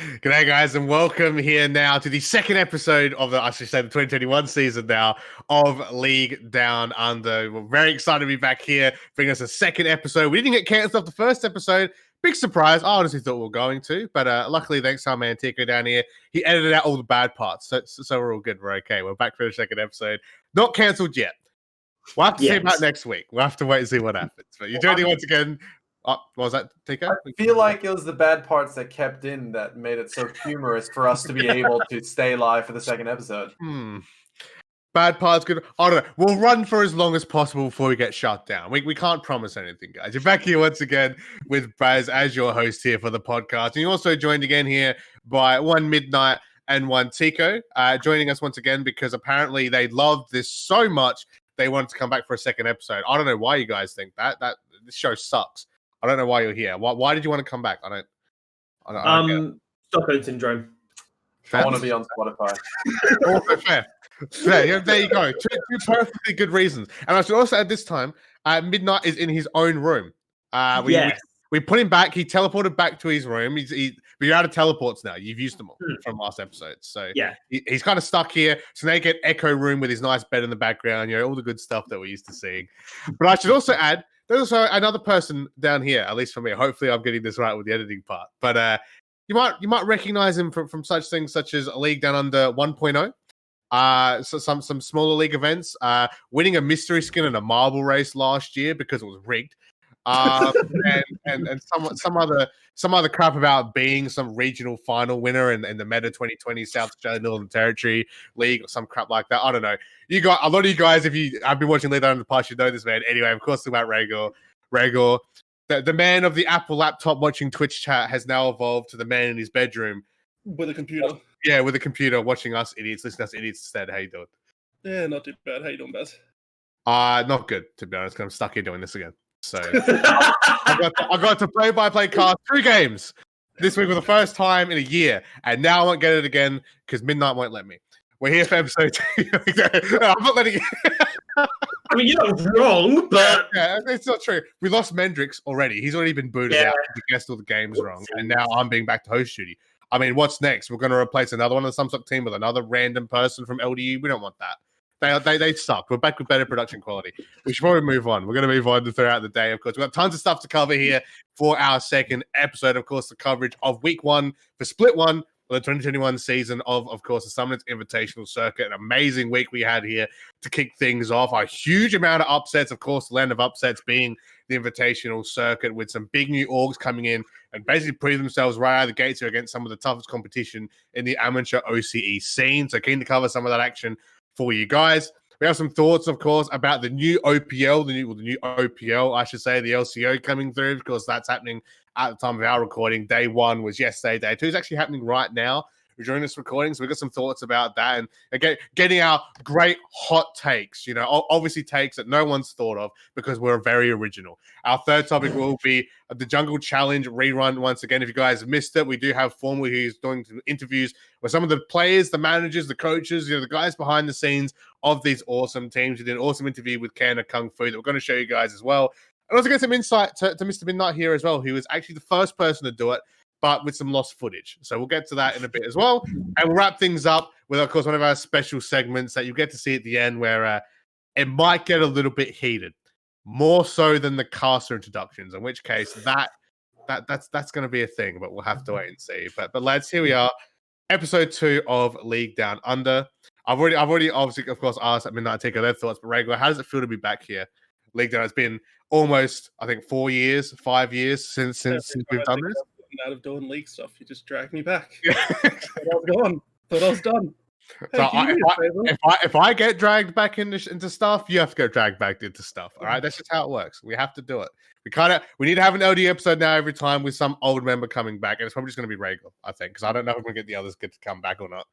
G'day, guys, and welcome here now to the second episode of the 2021 season now of League Down Under. We're very excited to be back here, bring us a second episode. We didn't get cancelled off the first episode. Big surprise. I honestly thought we were going to, but luckily, thanks to our man Teacko down here, he edited out all the bad parts, so we're all good. We're okay. We're back for the second episode. Not cancelled yet. We'll have to see about next week. We'll have to wait and see what happens. But you're joining once again. What was that, Teacko? I feel like it was the bad parts that kept in that made it so humorous for us to be able to stay live for the second episode. Bad parts, good. I don't know. We'll run for as long as possible before we get shut down. We can't promise anything, guys. You're back here once again with Baz as your host here for the podcast. And you're also joined again here by one Midnight and one Teacko, joining us once again because apparently they loved this so much they wanted to come back for a second episode. I don't know why you guys think that. This show sucks. I don't know why you're here. Why did you want to come back? I don't Stockholm syndrome. I want to be on Spotify. Also fair. There you go. Two perfectly good reasons. And I should also add this time, Midnight is in his own room. We put him back. He teleported back to his room. But you're out of teleports now. You've used them all from last episode. So yeah, he's kind of stuck here. So now you get Echo Room with his nice bed in the background. All the good stuff that we're used to seeing. But I should also add, there's also another person down here, at least for me. Hopefully I'm getting this right with the editing part. But you might recognize him from such things such as League Down Under 1.0. So some smaller league events, winning a mystery skin in a marble race last year because it was rigged, and some other crap about being some regional final winner in the Meta 2020 South Australian Northern Territory League or some crap like that. I don't know. You got a lot of you guys. I've been watching League Down in the past, you know this man. Anyway, of course, about Raygor, the man of the Apple laptop watching Twitch chat has now evolved to the man in his bedroom with a computer. Yeah, with a computer, watching us idiots, listening to us idiots instead. How you doing? Yeah, not too bad. How you doing, Baz? Not good, to be honest, because I'm stuck here doing this again. So I got to play-by-play cast 3 games this week for the first time in a year, and now I won't get it again because Midnight won't let me. We're here for episode 2. I'm not letting you. I mean, you're not wrong, but yeah, it's not true. We lost Mendrix already. He's already been booted out. He guessed all the games wrong, and now I'm being back to host duty. I mean, what's next? We're going to replace another one of the Samsung team with another random person from LDU. We don't want that. They suck. We're back with better production quality. We should probably move on. We're going to move on throughout the day, of course. We've got tons of stuff to cover here for our second episode. Of course, the coverage of week 1 for Split 1 of the 2021 season of course, the Summoners Invitational Circuit. An amazing week we had here to kick things off. A huge amount of upsets. Of course, the land of upsets being the Invitational Circuit with some big new orgs coming in and basically putting themselves right out of the gates here against some of the toughest competition in the amateur OCE scene. So keen to cover some of that action for you guys. We have some thoughts, of course, about the new OPL, the new OPL, I should say, the LCO coming through, because that's happening at the time of our recording. Day 1 was yesterday. Day 2 is actually happening right now during this recording. So we've got some thoughts about that and again, getting our great hot takes, obviously takes that no one's thought of because we're very original. Our third topic will be the Jungle Challenge rerun. Once again, if you guys missed it, we do have Formally who's doing some interviews with some of the players, the managers, the coaches, the guys behind the scenes of these awesome teams. We did an awesome interview with Canada Kung Fu that we're going to show you guys as well. And also get some insight to Mr. Midnight here as well, who was actually the first person to do it, but with some lost footage. So we'll get to that in a bit as well. And we'll wrap things up with, of course, one of our special segments that you get to see at the end where it might get a little bit heated, more so than the caster introductions, in which case that's going to be a thing, but we'll have to wait and see. But lads, here we are, episode 2 of League Down Under. I've already obviously, of course, asked at Midnight Teacko their thoughts, but Raygor, how does it feel to be back here? League Down, it's been almost, I think, 5 years since we've done this. Out of doing league stuff, you just dragged me back. Thought I was done. So if I get dragged back into stuff, you have to go dragged back into stuff. All right, that's just how it works. We have to do it. We need to have an LD episode now every time with some old member coming back, and it's probably just going to be Raygor, I think, because I don't know if we're going to get the others to come back or not.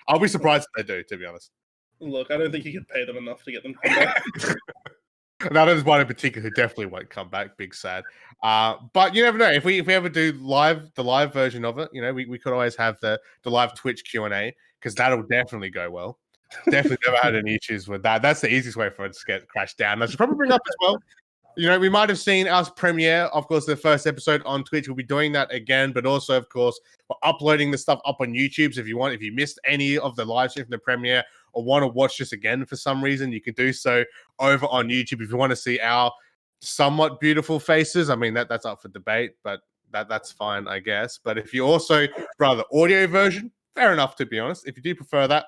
I'll be surprised if they do, to be honest. Look, I don't think you can pay them enough to get them to come back. Now, there's one in particular who definitely won't come back. Big sad. But you never know. If we ever do the live version of it, we could always have the live Twitch Q&A, because that'll definitely go well. Definitely never had any issues with that. That's the easiest way for it to get crashed down. I should probably bring up as well. we might have seen us premiere, of course, the first episode on Twitch. We'll be doing that again, but also, of course, we're uploading the stuff up on YouTube. So if you missed any of the live stream from the premiere or want to watch this again for some reason, you can do so over on YouTube. If you want to see our somewhat beautiful faces, I mean, that's up for debate, but that's fine, I guess. But if you also rather audio version, fair enough, to be honest. If you do prefer that,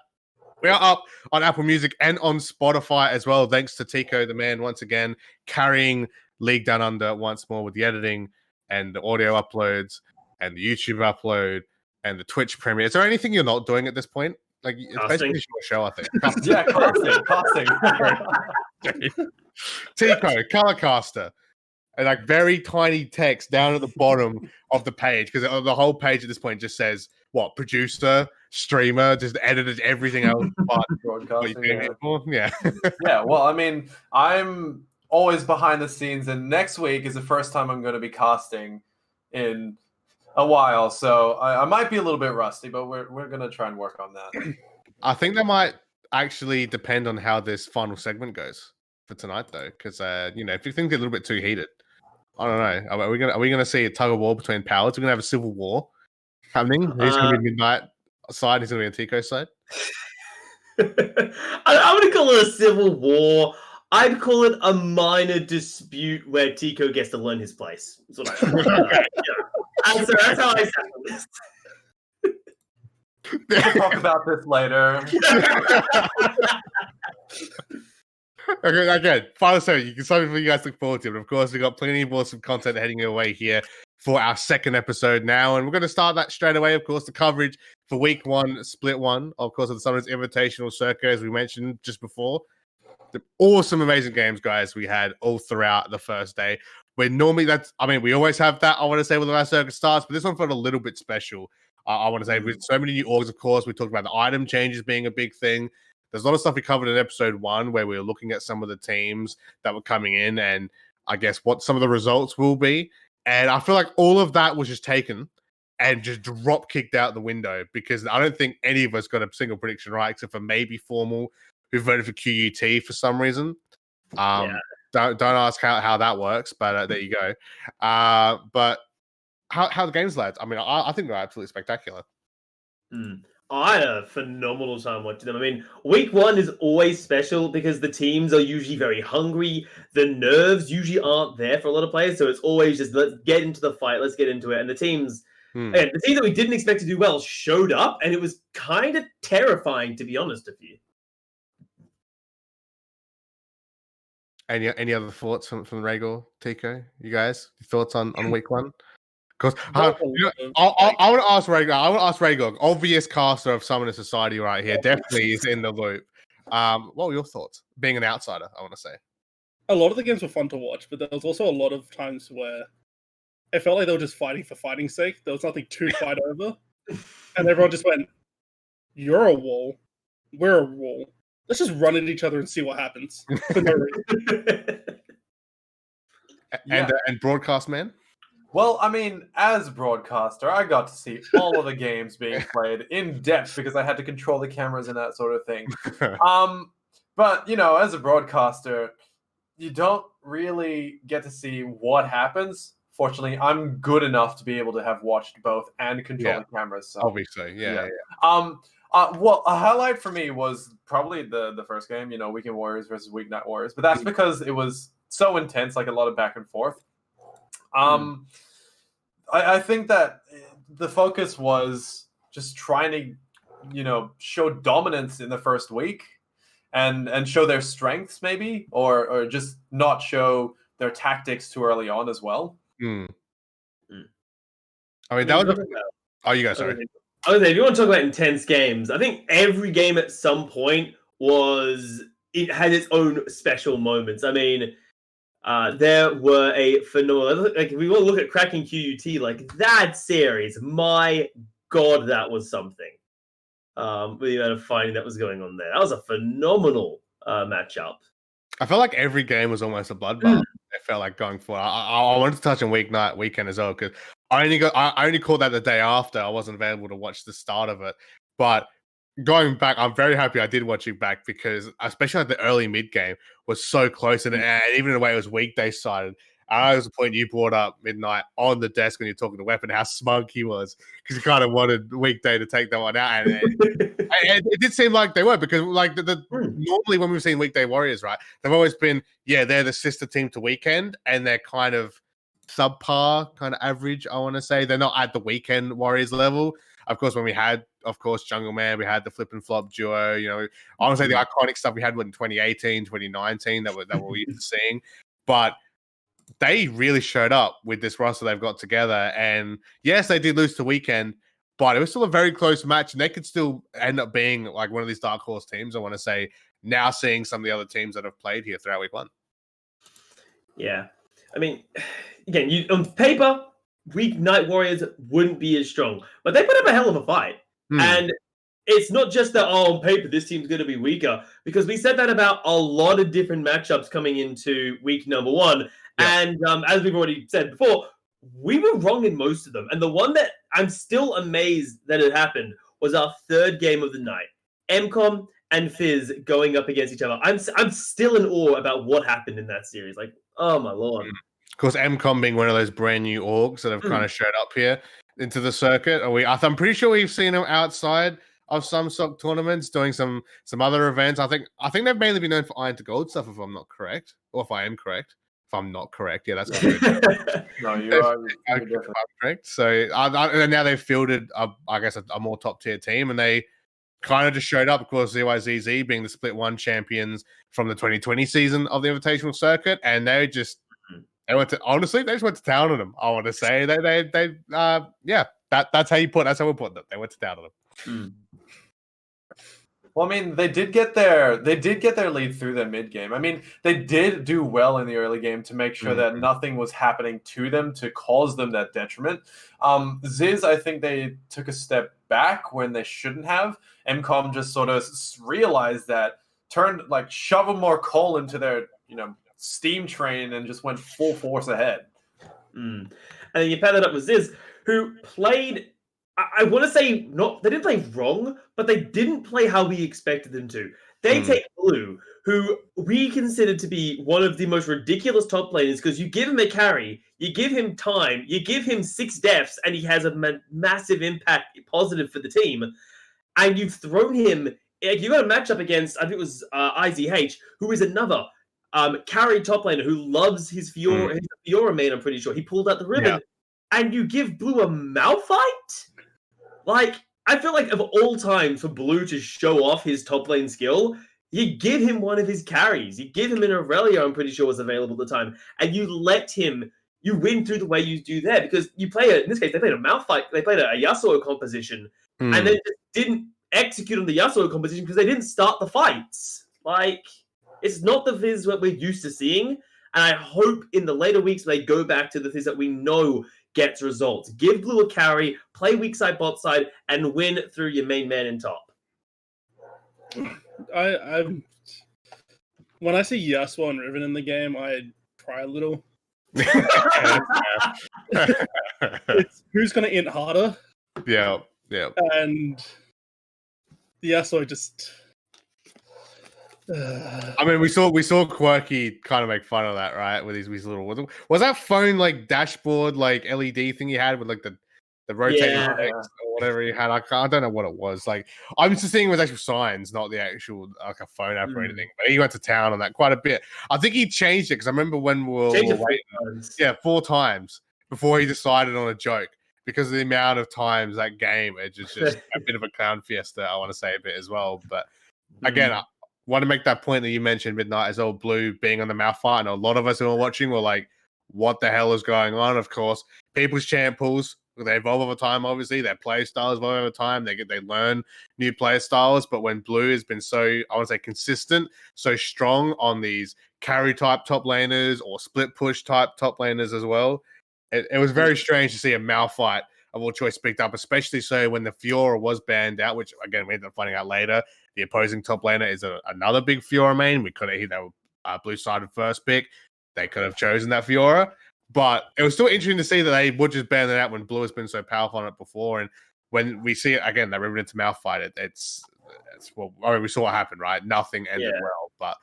we are up on Apple Music and on Spotify as well. Thanks to Teacko, the man, once again, carrying League Down Under once more with the editing and the audio uploads and the YouTube upload and the Twitch premiere. Is there anything you're not doing at this point? Like, it's basically a show, I think. Yeah, casting. Teacko, color caster. And like very tiny text down at the bottom of the page, because the whole page at this point just says producer, streamer, just edited everything else but broadcasting. Yeah. Yeah, well, I mean, I'm always behind the scenes, and next week is the first time I'm going to be casting in a while, so I might be a little bit rusty, but we're going to try and work on that. I think that might actually depend on how this final segment goes for tonight, though, because if you think get a little bit too heated, I don't know. Are we gonna see a tug of war between powers? We're gonna have a civil war happening. Who's gonna be Midnight side? Who's gonna be on Teacko side? I wouldn't call it a civil war. I'd call it a minor dispute where Teacko gets to learn his place. That's what I that's how I settle this. We'll talk about this later. Okay, again, final segment. Something for you guys to look forward to. But of course, we've got plenty more some content heading your way here for our second episode now. And we're going to start that straight away, of course, the coverage for week 1, split 1, of course, of the Summoners Invitational Circuit, as we mentioned just before. The awesome, amazing games, guys, we had all throughout the first day. Where normally we always have that, I want to say, when our circuit starts, but this one felt a little bit special. I want to say, with so many new orgs, of course, we talked about the item changes being a big thing. There's a lot of stuff we covered in episode 1 where we were looking at some of the teams that were coming in and I guess what some of the results will be. And I feel like all of that was just taken and just drop kicked out the window because I don't think any of us got a single prediction right, except for maybe Formal, who voted for QUT for some reason. Don't ask how that works, but there you go. But how the games, lads? I mean, I think they're absolutely spectacular. I had a phenomenal time watching them. I mean, week 1 is always special because the teams are usually very hungry. The nerves usually aren't there for a lot of players, so it's always just let's get into the fight, let's get into it. And the teams, again, the teams that we didn't expect to do well showed up, and it was kind of terrifying, to be honest with you. Any other thoughts from Raygor, Teacko? You guys, thoughts on week 1? Because I want to ask Raygor, obvious caster of Summoner Society right here, definitely is in the loop. What were your thoughts? Being an outsider, I want to say. A lot of the games were fun to watch, but there was also a lot of times where it felt like they were just fighting for fighting's sake. There was nothing to fight over. And everyone just went, "You're a wall. We're a wall. Let's just run at each other and see what happens." And broadcast man? Well, I mean, as broadcaster, I got to see all of the games being played in depth because I had to control the cameras and that sort of thing. But, as a broadcaster, you don't really get to see what happens. Fortunately, I'm good enough to be able to have watched both and control the cameras. So. Obviously, yeah. Well, a highlight for me was probably the first game, Weekend Warriors versus Weeknight Warriors. But that's because it was so intense, like a lot of back and forth. I think that the focus was just trying to, show dominance in the first week and show their strengths maybe, or just not show their tactics too early on as well. I mean, that was... you guys, sorry. If you want to talk about intense games, I think every game at some point it had its own special moments. I mean... there were a phenomenal, like if we want to look at cracking QUT, like that series, my God, that was something. With the amount of fighting that was going on there. That was a phenomenal matchup. I felt like every game was almost a bloodbath. It felt like going forward. I wanted to touch on weekend as well, because I only called that the day after. I wasn't available to watch the start of it. But going back, I'm very happy I did watch it back because, especially like the early mid game, was so close, and even in the way it was weekday sided. I know it was the point you brought up, Midnight, on the desk when you're talking to Weapon, how smug he was because he kind of wanted weekday to take that one out, and it did seem like they were because like normally when we've seen weekday Warriors, right, they've always been they're the sister team to weekend, and they're kind of subpar, kind of average. I want to say they're not at the weekend Warriors level. Of course, when we had, Jungle Man, we had the flip and flop duo. You know, I want to say the iconic stuff we had in 2018, 2019 that we're used to seeing, but they really showed up with this roster they've got together. And yes, they did lose to Weekend, but it was still a very close match, and they could still end up being like one of these dark horse teams. I want to say now seeing some of the other teams that have played here throughout week one. Yeah, I mean, again, on paper, Weeknight Warriors wouldn't be as strong, but they put up a hell of a fight. And it's not just that, on paper, this team's going to be weaker, because we said that about a lot of different matchups coming into week number one. Yeah. And as we've already said before, we were wrong in most of them. And the one that I'm still amazed that it happened was our third game of the night. MCOM and Fizz going up against each other. I'm still in awe about what happened in that series. Like, oh my Lord. Of course, MCOM being one of those brand new orgs that have kind of showed up here into the circuit. I'm pretty sure we've seen them outside of some SOC tournaments doing some other events. I think they've mainly been known for Iron to Gold stuff, if I'm not correct. Or if I am correct. If I'm not correct, yeah, that's good. No, you are correct. So and now they've fielded, I guess, a more top tier team, and they kind of just showed up. Of course, ZYZZ being the Split 1 champions from the 2020 season of the Invitational Circuit, and they just they just went to town on them. I want to say that's how we put them. They went to town on them. Well, I mean, they did get their lead through their mid game. I mean, they did do well in the early game to make sure that nothing was happening to them to cause them that detriment. Ziz, I think they took a step back when they shouldn't have. MCOM just sort of realized that, shoveled more coal into their, steam train and just went full force ahead. And then you pair that up with Ziz, who played, I want to say, they didn't play wrong, but they didn't play how we expected them to. They take Blue, who we consider to be one of the most ridiculous top laners, because you give him a carry, you give him time, you give him 6 deaths, and he has a massive impact, positive for the team. And you've thrown him, you got a matchup against, I think it was IZH, who is another carry top laner who loves his Fiora main, I'm pretty sure. He pulled out the ribbon, and you give Blue a Malphite? Like, I feel like of all time for Blue to show off his top lane skill, you give him one of his carries. You give him an Aurelia, I'm pretty sure was available at the time, and you let him, you win through the way you do there, because you play, in this case, they played a Malphite, they played a Yasuo composition, and then just didn't execute on the Yasuo composition because they didn't start the fights. Like, it's not the Fizz that we're used to seeing, and I hope in the later weeks they go back to the Fizz that we know gets results. Give Blue a carry, play weak side, bot side, and win through your main man in top. When I see Yasuo and Riven in the game, I cry a little. It's who's going to int harder? Yeah. And Yasuo just. I mean, we saw Quirky kind of make fun of that, right? With his little, was that phone dashboard LED thing he had with the rotating lights or whatever he had? I don't know what it was. I'm just seeing it was actual signs, not the actual a phone app or anything. But he went to town on that quite a bit. I think he changed it because I remember when we were waiting, 4 times before he decided on a joke. Because of the amount of times that game, it's just a bit of a clown fiesta. I want to say a bit as well, but again, I want to make that point that you mentioned, Midnight, as well, Blue being on the Malphite, and a lot of us who were watching were like, what the hell is going on? Of course, people's champ pools, they evolve over time, obviously. Their play styles evolve over time. They learn new play styles. But when Blue has been so, I want to say, consistent, so strong on these carry-type top laners or split-push type top laners as well, it was very strange to see a Malphite of all choice picked up, especially so when the Fiora was banned out, which, again, we ended up finding out later. The opposing top laner is another big Fiora main. We could have hit that blue-sided first pick. They could have chosen that Fiora. But it was still interesting to see that they would just ban it out when Blue has been so powerful on it before. And when we see it, again, they ripped into Malphite, we saw what happened, right? Nothing ended well. But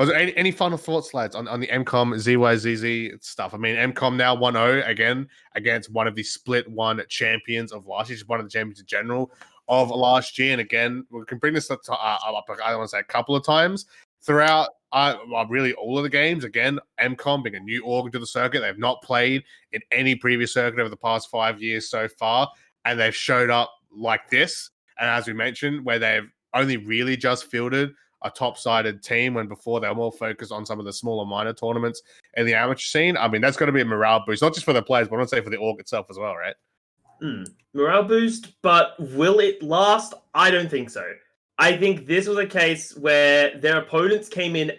Was there any final thoughts, lads, on the MCOM ZYZZ stuff? I mean, MCOM now 1-0 again against one of the split one champions of last year, just one of the champions in general of last year. And again, we can bring this up, I want to say a couple of times throughout really all of the games. Again, MCOM being a new org to the circuit, they've not played in any previous circuit over the past 5 years so far, and they've showed up like this. And as we mentioned, where they've only really just fielded a top-sided team when before they were more focused on some of the smaller minor tournaments in the amateur scene. I mean, that's got to be a morale boost, not just for the players, but I want to say for the org itself as well, right? Morale boost, but will it last? I don't think so. I think this was a case where their opponents came in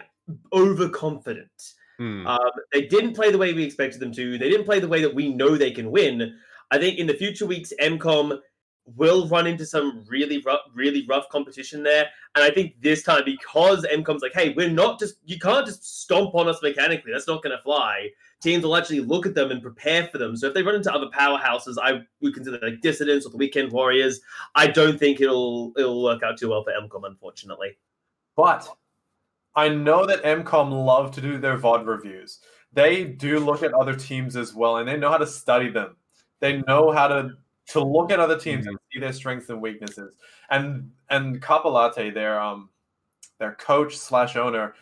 overconfident. They didn't play the way we expected them to. They didn't play the way that we know they can win. I think in the future weeks, MCOM will run into some really rough competition there. And I think this time, because MCOM's like, hey, you can't just stomp on us mechanically. That's not going to fly. Teams will actually look at them and prepare for them. So if they run into other powerhouses, I would consider like Dissidents or the Weekend Warriors. I don't think it'll work out too well for MCOM, unfortunately. But I know that MCOM love to do their VOD reviews. They do look at other teams as well, and they know how to study them. They know how to look at other teams and see their strengths and weaknesses. And Kapalate, their coach / owner,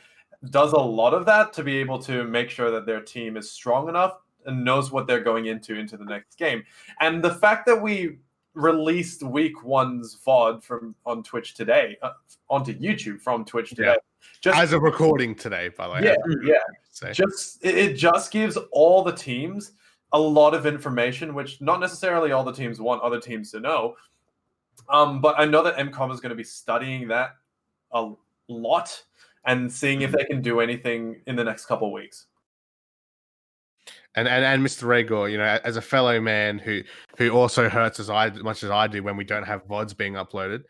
does a lot of that to be able to make sure that their team is strong enough and knows what they're going into the next game. And the fact that we released week 1's VOD on Twitch today, onto YouTube from Twitch today. Just as a recording today, by the way. It just gives all the teams a lot of information, which not necessarily all the teams want other teams to know. But I know that MCOM is going to be studying that a lot and seeing if they can do anything in the next couple of weeks. And Mr. Raygor, as a fellow man who also hurts as much as I do when we don't have VODs being uploaded,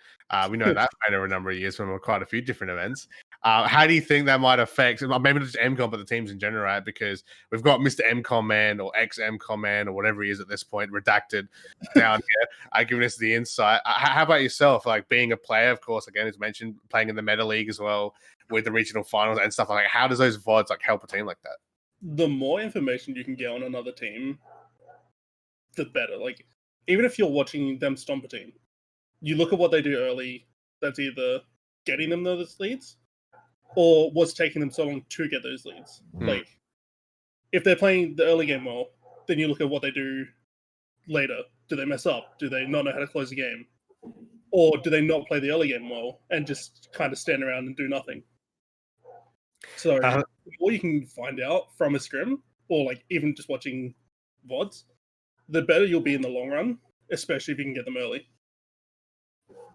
we know that over a number of years from quite a few different events. How do you think that might affect, maybe not just MCOM, but the teams in general, right? Because we've got Mr. MCOM man or ex-MCOM man or whatever he is at this point, redacted down here, giving us the insight. How about yourself? Like being a player, of course, again, as mentioned, playing in the Meta League as well with the regional finals and stuff like that. How does those VODs help a team like that? The more information you can get on another team, the better. Like, even if you're watching them stomp a team, you look at what they do early, that's either getting them those leads or what's taking them so long to get those leads. Like, if they're playing the early game well, then you look at what they do later. Do they mess up? Do they not know how to close the game? Or do they not play the early game well and just kind of stand around and do nothing? So the more you can find out from a scrim, or like even just watching VODs, the better you'll be in the long run, especially if you can get them early.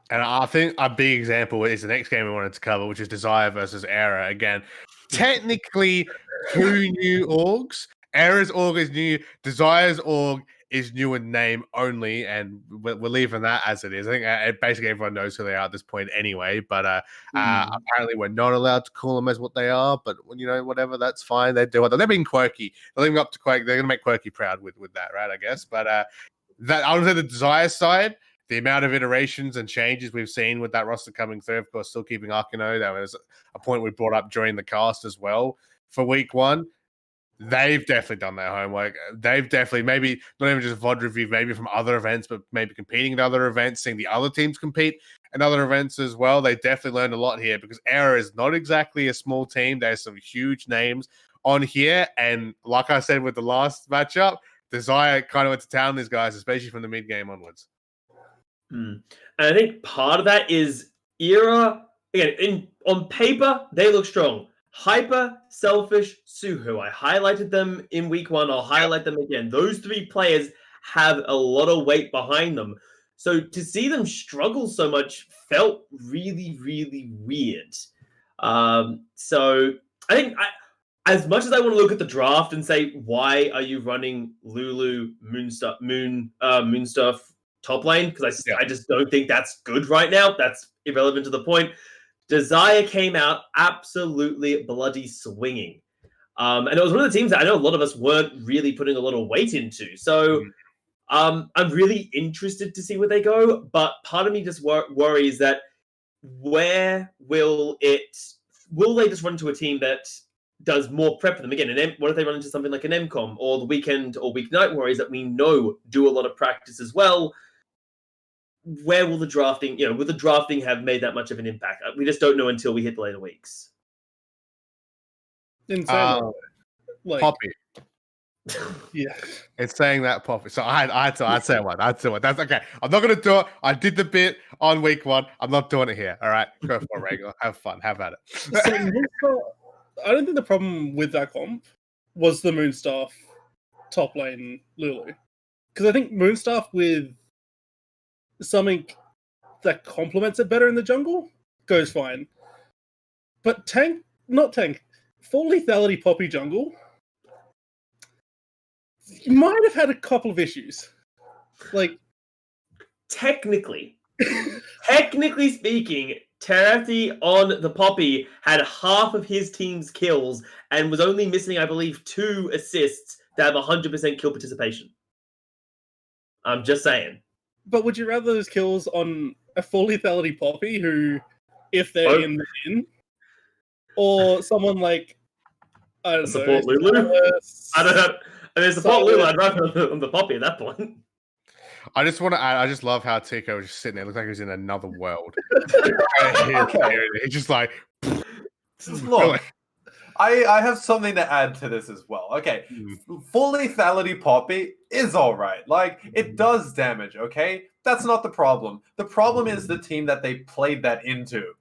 And I think a big example is the next game we wanted to cover, which is Desire versus Era. Again, technically two new orgs. Era's org is new. Desire's org is new in name only, and we're leaving that as it is. I think basically everyone knows who they are at this point anyway, but apparently we're not allowed to call them as what they are, but whatever, that's fine. They do it. They're being quirky. They're living up to Quirky. They're going to make Quirky proud with that, right, I guess. But that I would say the Desire side, the amount of iterations and changes we've seen with that roster coming through, of course, still keeping Akino. That was a point we brought up during the cast as well for week 1. They've definitely done their homework. They've definitely, maybe not even just VOD review, maybe from other events, but maybe competing in other events, seeing the other teams compete in other events as well. They definitely learned a lot here because Era is not exactly a small team. There's some huge names on here. And like I said with the last matchup, Desire kind of went to town these guys, especially from the mid game onwards. And I think part of that is Era, again, on paper, they look strong. Hyper, Selfish, Suhu. I highlighted them in week 1. I'll highlight them again. Those 3 players have a lot of weight behind them. So to see them struggle so much felt really, really weird. So I think as much as I want to look at the draft and say, why are you running Lulu, Moonstuff top lane? Because I just don't think that's good right now. That's irrelevant to the point. Desire came out absolutely bloody swinging. And it was one of the teams that I know a lot of us weren't really putting a lot of weight into. So I'm really interested to see where they go. But part of me just worries that where will it will they just run into a team that does more prep for them? Again, what if they run into something like an MCOM or the weekend or weeknight warriors that we know do a lot of practice as well? Where will the drafting, will the drafting have made that much of an impact? We just don't know until we hit the later weeks. Insane. Poppy. Yeah. It's saying that Poppy. So I'd say one. That's okay. I'm not gonna do it. I did the bit on week 1. I'm not doing it here. All right. Go for it, Raygor. Have fun. Have at it. So, I don't think the problem with that comp was the Moonstaff top lane Lulu. Because I think Moonstaff with something that complements it better in the jungle goes fine. But full lethality Poppy jungle, you might have had a couple of issues. Technically speaking, Terati on the Poppy had half of his team's kills and was only missing, I believe, 2 assists to have 100% kill participation. I'm just saying. But would you rather those kills on a full lethality Poppy who, if they're in, or someone like, I don't know. Support Lulu? I don't know. I mean, support Lulu, I'd rather on the Poppy at that point. I just want to add, I just love how Teacko was just sitting there. It looked like he was in another world. He's just like... Look, I have something to add to this as well. Okay, full lethality Poppy is all right. It does damage, okay? That's not the problem. The problem is the team that they played that into.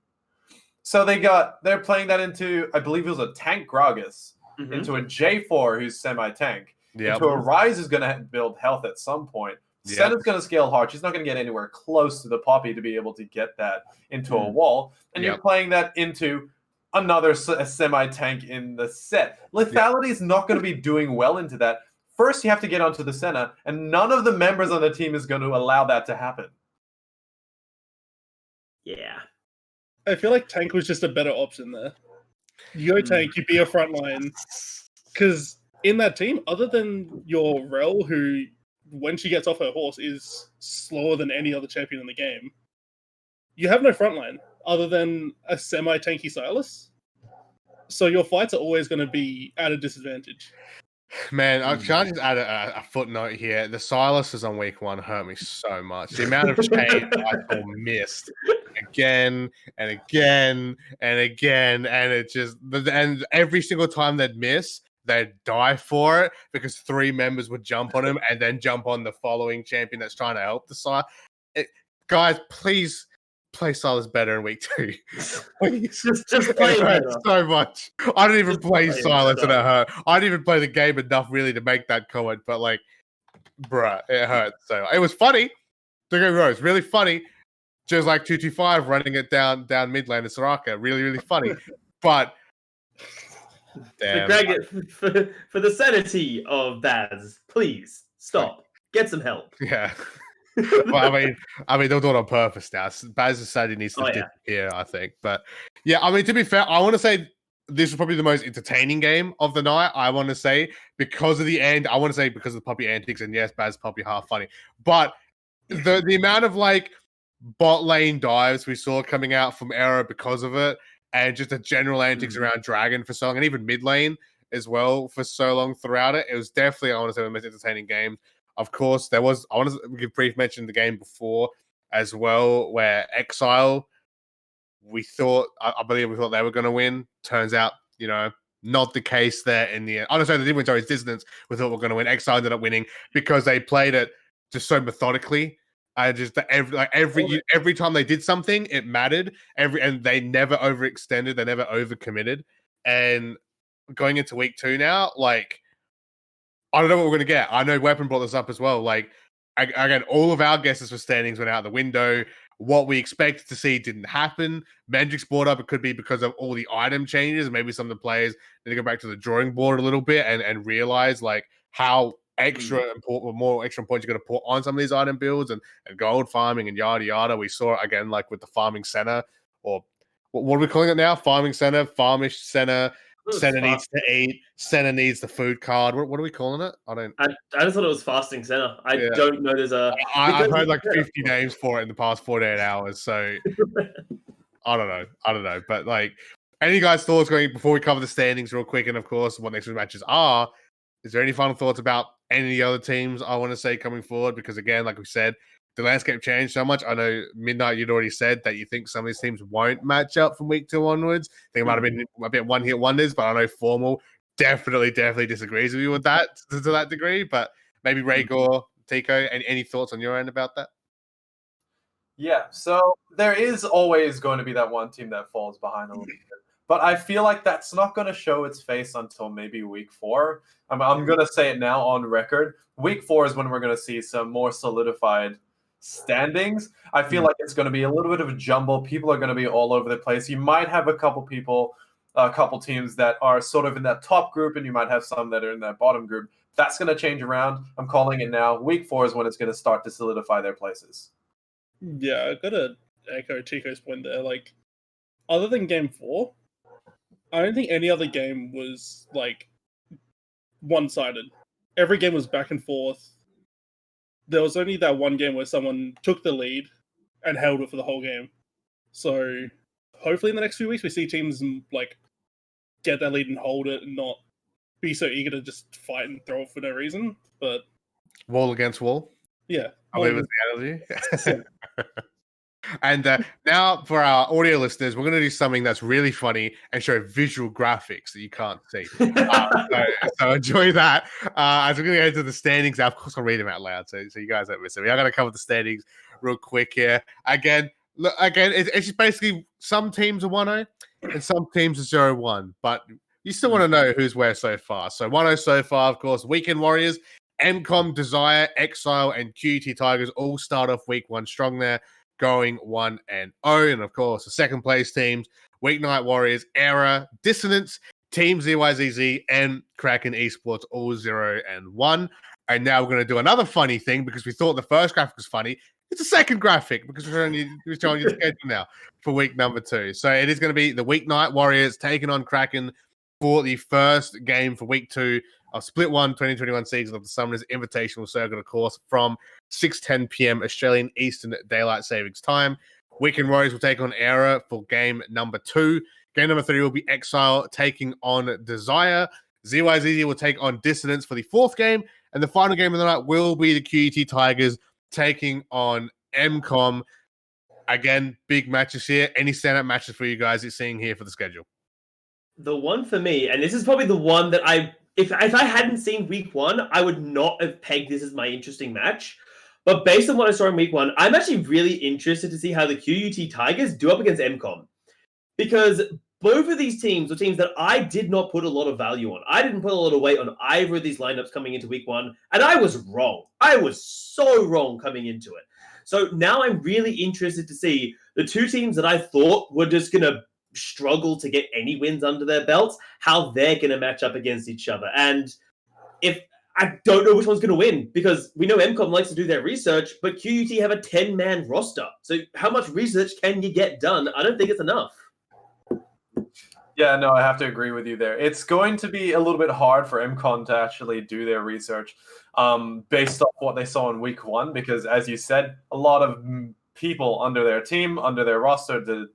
So they're playing that into, I believe it was a tank Gragas, into a J4 who's semi-tank, into a Ryze who's going to build health at some point. Senna's going to scale hard. She's not going to get anywhere close to the Poppy to be able to get that into a wall. And you're playing that into another semi-tank in the set. Lethality is not going to be doing well into that. First, you have to get onto the Senna, and none of the members on the team is going to allow that to happen. Yeah. I feel like tank was just a better option there. You go tank, you be a front line. Because in that team, other than your Rel, who, when she gets off her horse, is slower than any other champion in the game, you have no front line other than a semi-tanky Sylas. So your fights are always going to be at a disadvantage. Man, I can't just add a footnote here. The Sylas on week 1 hurt me so much. The amount of chains I missed again and again and again, and it just, and every single time they'd miss, they'd die for it because 3 members would jump on him and then jump on the following champion that's trying to help the side. Guys, please play Sylas better in week 2. Please. Just play it better. So much. I didn't even play Sylas and it hurt. I didn't even play the game enough really to make that comment, but bruh, it hurt. So it was funny. Don't get me wrong, it's really funny. Just like 225 running it down mid lane to Soraka. Really, really funny. But damn. For the sanity of Baz, please stop. Get some help. Yeah. Well, I mean, they'll do it on purpose now. Baz's sanity needs to disappear, I think. But yeah, I mean, to be fair, I want to say this was probably the most entertaining game of the night. I want to say because of the end. I want to say because of the Poppy antics, and yes, Baz Poppy half funny. But the amount of bot lane dives we saw coming out from Arrow because of it, and just the general antics around Dragon for so long, and even mid lane as well for so long throughout it. It was definitely, I want to say, the most entertaining game. Of course, there was, I want to give brief mention of the game before as well, where Exile, I believe we thought they were going to win. Turns out, not the case there in the end. Oh, no, sorry, they did win, sorry, it's Dissonance. We thought we were going to win. Exile ended up winning because they played it just so methodically. Every time they did something, it mattered. And they never overextended, they never overcommitted. And going into week 2 now, I don't know what we're going to get. I know Weapon brought this up as well. Again, all of our guesses for standings went out the window. What we expected to see didn't happen. Mendrix brought up it could be because of all the item changes. Maybe some of the players need to go back to the drawing board a little bit and realize how extra important, more extra points you're going to put on some of these item builds and gold farming and yada yada. We saw it again, with the farming center, or what are we calling it now? Farming center, farmish center. Senna needs to eat. Senna needs the food card. What are we calling it? I just thought it was fasting Senna. I don't know. There's I've heard 50 names for it in the past 48 hours. So I don't know. But Any guys' thoughts going before we cover the standings real quick, and of course what next week's matches are? Is there any final thoughts about any of the other teams I want to say coming forward? Because again, like we said, the landscape changed so much. I know Midnight, you'd already said that you think some of these teams won't match up from week 2 onwards. I think it might have been a bit one-hit wonders, but I know Formal definitely disagrees with you with that to that degree. But maybe Raygor, Teacko, any thoughts on your end about that? Yeah, so there is always going to be that one team that falls behind a little bit. But I feel like that's not going to show its face until maybe week 4. I'm going to say it now on record. Week 4 is when we're going to see some more solidified standings. I feel like it's going to be a little bit of a jumble. People are going to be all over the place. You might have a couple teams that are sort of in that top group, and you might have some that are in that bottom group. That's going to change around. I'm calling it now. Week 4 is when it's going to start to solidify their places. Yeah, I gotta echo Chico's point there. Like, other than game 4, I don't think any other game was like one-sided. Every game was back and forth. There was only that one game where someone took the lead and held it for the whole game. So hopefully in the next few weeks we see teams like get that lead and hold it and not be so eager to just fight and throw it for no reason. But wall against wall. Yeah. I believe it's the analogy. And now for our audio listeners, we're going to do something that's really funny and show visual graphics that you can't see. So enjoy that. As we're going to go into the standings now, of course, I'll read them out loud so you guys don't miss it. We are going to cover the standings real quick here. Again, it's just basically some teams are 1-0 and some teams are 0-1, but you still want to know who's where so far. So 1-0 so far, of course, Weekend Warriors, MCOM, Desire, Exile, and QT Tigers all start off week 1 strong there, going 1-0. And of course, the second place teams, Weeknight Warriors, Era, Dissonance, Team ZYZZ, and Kraken Esports, all 0-1. And now we're going to do another funny thing because we thought the first graphic was funny. It's a second graphic because we're showing you the schedule now for week number 2. So it is going to be the Weeknight Warriors taking on Kraken for the first game for week 2 of Split 1 2021 season of the Summoners Invitational Circuit, of course, from 6:10 p.m. Australian Eastern Daylight Savings Time. Weekend Warriors will take on Era for game number 2. Game number 3 will be Exile taking on Desire. ZYZZ will take on Dissonance for the 4th game. And the final game of the night will be the QET Tigers taking on MCOM. Again, big matches here. Any standout matches for you guys you're seeing here for the schedule? The one for me, and this is probably the one that if I hadn't seen week 1, I would not have pegged this as my interesting match. But based on what I saw in week 1, I'm actually really interested to see how the QUT Tigers do up against MCOM. Because both of these teams were teams that I did not put a lot of value on. I didn't put a lot of weight on either of these lineups coming into week 1, and I was wrong. I was so wrong coming into it. So now I'm really interested to see the two teams that I thought were just going to struggle to get any wins under their belts, how they're going to match up against each other. And if I don't know which one's going to win, because we know MCOM likes to do their research, but QUT have a 10-man roster. So how much research can you get done? I don't think it's enough. Yeah, no, I have to agree with you there. It's going to be a little bit hard for MCOM to actually do their research based off what they saw in week 1, because as you said, a lot of people under their team, under their roster,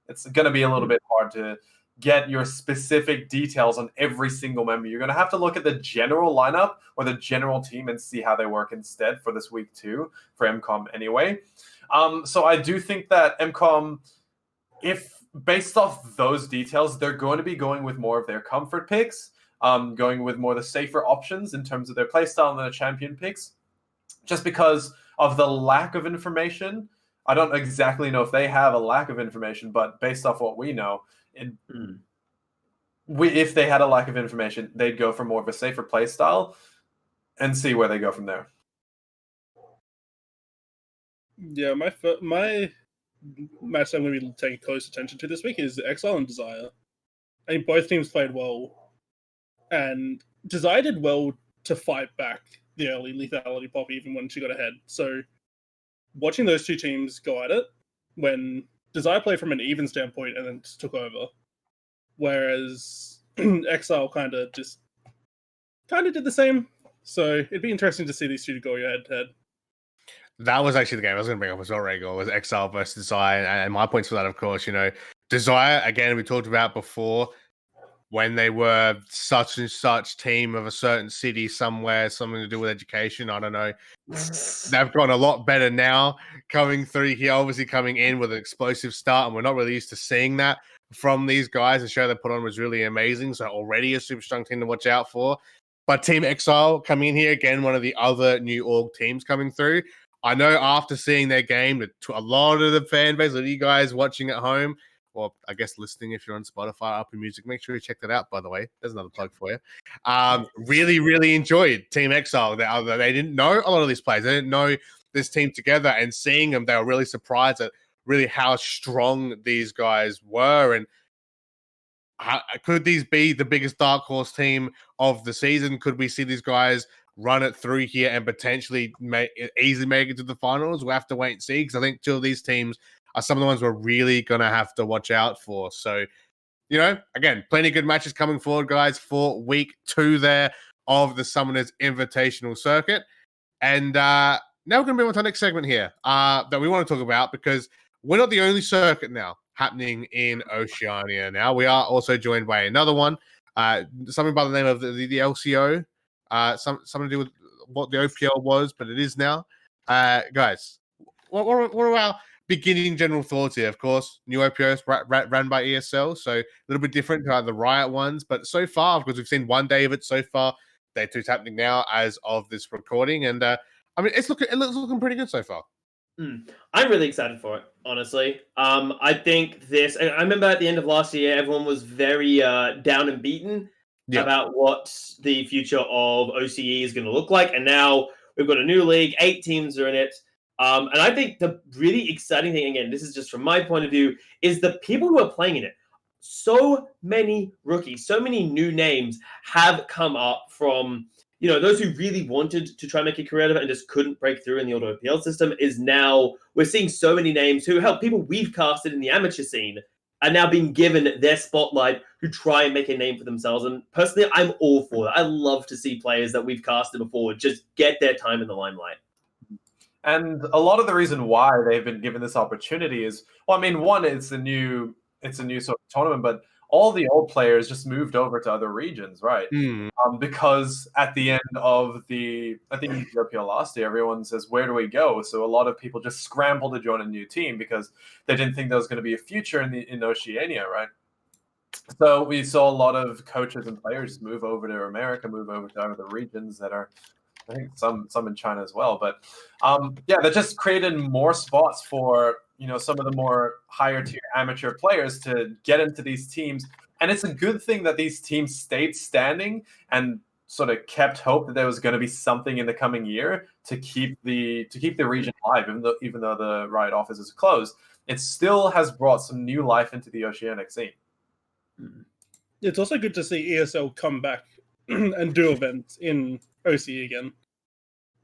it's going to be a little bit hard to get your specific details on every single member. You're going to have to look at the general lineup or the general team and see how they work instead for this week 2 for MCOM anyway. So I do think that MCOM, if based off those details, they're going to be going with more of their comfort picks, going with more of the safer options in terms of their playstyle and their champion picks, just because of the lack of information. I don't exactly know if they have a lack of information, but based off what we know, if they had a lack of information, they'd go for more of a safer play style and see where they go from there. Yeah, my match I'm going to be taking close attention to this week is Exile and Desire. I think both teams played well, and Desire did well to fight back the early lethality pop even when she got ahead. So watching those two teams go at it, when Desire played from an even standpoint and then just took over, whereas Exile kind of did the same. So it'd be interesting to see these two go head to head. That was actually the game I was going to bring up as well, Raygor, was Exile versus Desire. And my points for that, of course, Desire, again, we talked about before, when they were such and such team of a certain city somewhere, something to do with education. I don't know. They've gotten a lot better now coming through here, obviously coming in with an explosive start, and we're not really used to seeing that from these guys. The show they put on was really amazing, so already a super strong team to watch out for. But Team Exile coming in here, again, one of the other new org teams coming through. I know after seeing their game, a lot of the fan base, of you guys watching at home, or I guess listening if you're on Spotify, Apple Music, make sure you check that out, by the way. There's another plug for you. Really, really enjoyed Team Exile. They didn't know a lot of these players. They didn't know this team together, and seeing them, they were really surprised at really how strong these guys were. And could these be the biggest dark horse team of the season? Could we see these guys run it through here and potentially easily make it to the finals? We'll have to wait and see, because I think two of these teams are some of the ones we're really going to have to watch out for. So, again, plenty of good matches coming forward, guys, for week 2 there of the Summoners Invitational Circuit. And now we're going to move on to the next segment here that we want to talk about, because we're not the only circuit now happening in Oceania now. We are also joined by another one, something by the name of the LCO, something to do with what the OPL was, but it is now. Guys, what are our beginning general thoughts here? Of course, new OPOs ran by ESL, so a little bit different to the Riot ones. But so far, because we've seen one day of it so far, day 2's happening now as of this recording, and it looks looking pretty good so far. I'm really excited for it, honestly. I think I remember at the end of last year, everyone was very down and beaten about what the future of OCE is going to look like, and now we've got a new league, 8 teams are in it. And I think the really exciting thing, again, this is just from my point of view, is the people who are playing in it. So many rookies, so many new names have come up from, those who really wanted to try and make a career out of it and just couldn't break through in the auto OPL system. We're seeing so many names who help people we've casted in the amateur scene are now being given their spotlight, who try and make a name for themselves. And personally, I'm all for that. I love to see players that we've casted before just get their time in the limelight. And a lot of the reason why they've been given this opportunity is, one, it's a new sort of tournament, but all the old players just moved over to other regions, right? Because at the end of the OPL last year, everyone says, where do we go? So a lot of people just scramble to join a new team because they didn't think there was going to be a future in Oceania, right? So we saw a lot of coaches and players move over to America, move over to other regions that are, I think some in China as well. But that just created more spots for some of the more higher tier amateur players to get into these teams. And it's a good thing that these teams stayed standing and sort of kept hope that there was going to be something in the coming year to keep the region alive, even though the Riot office is closed. It still has brought some new life into the oceanic scene. It's also good to see ESL come back and do events in OCE again.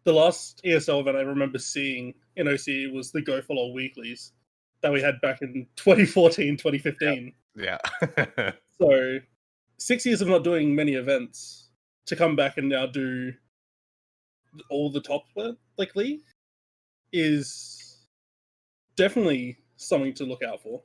The last ESL event I remember seeing in OCE was the Go for LOL weeklies that we had back in 2014, 2015. Yeah. So 6 years of not doing many events to come back and now do all the top league is definitely something to look out for.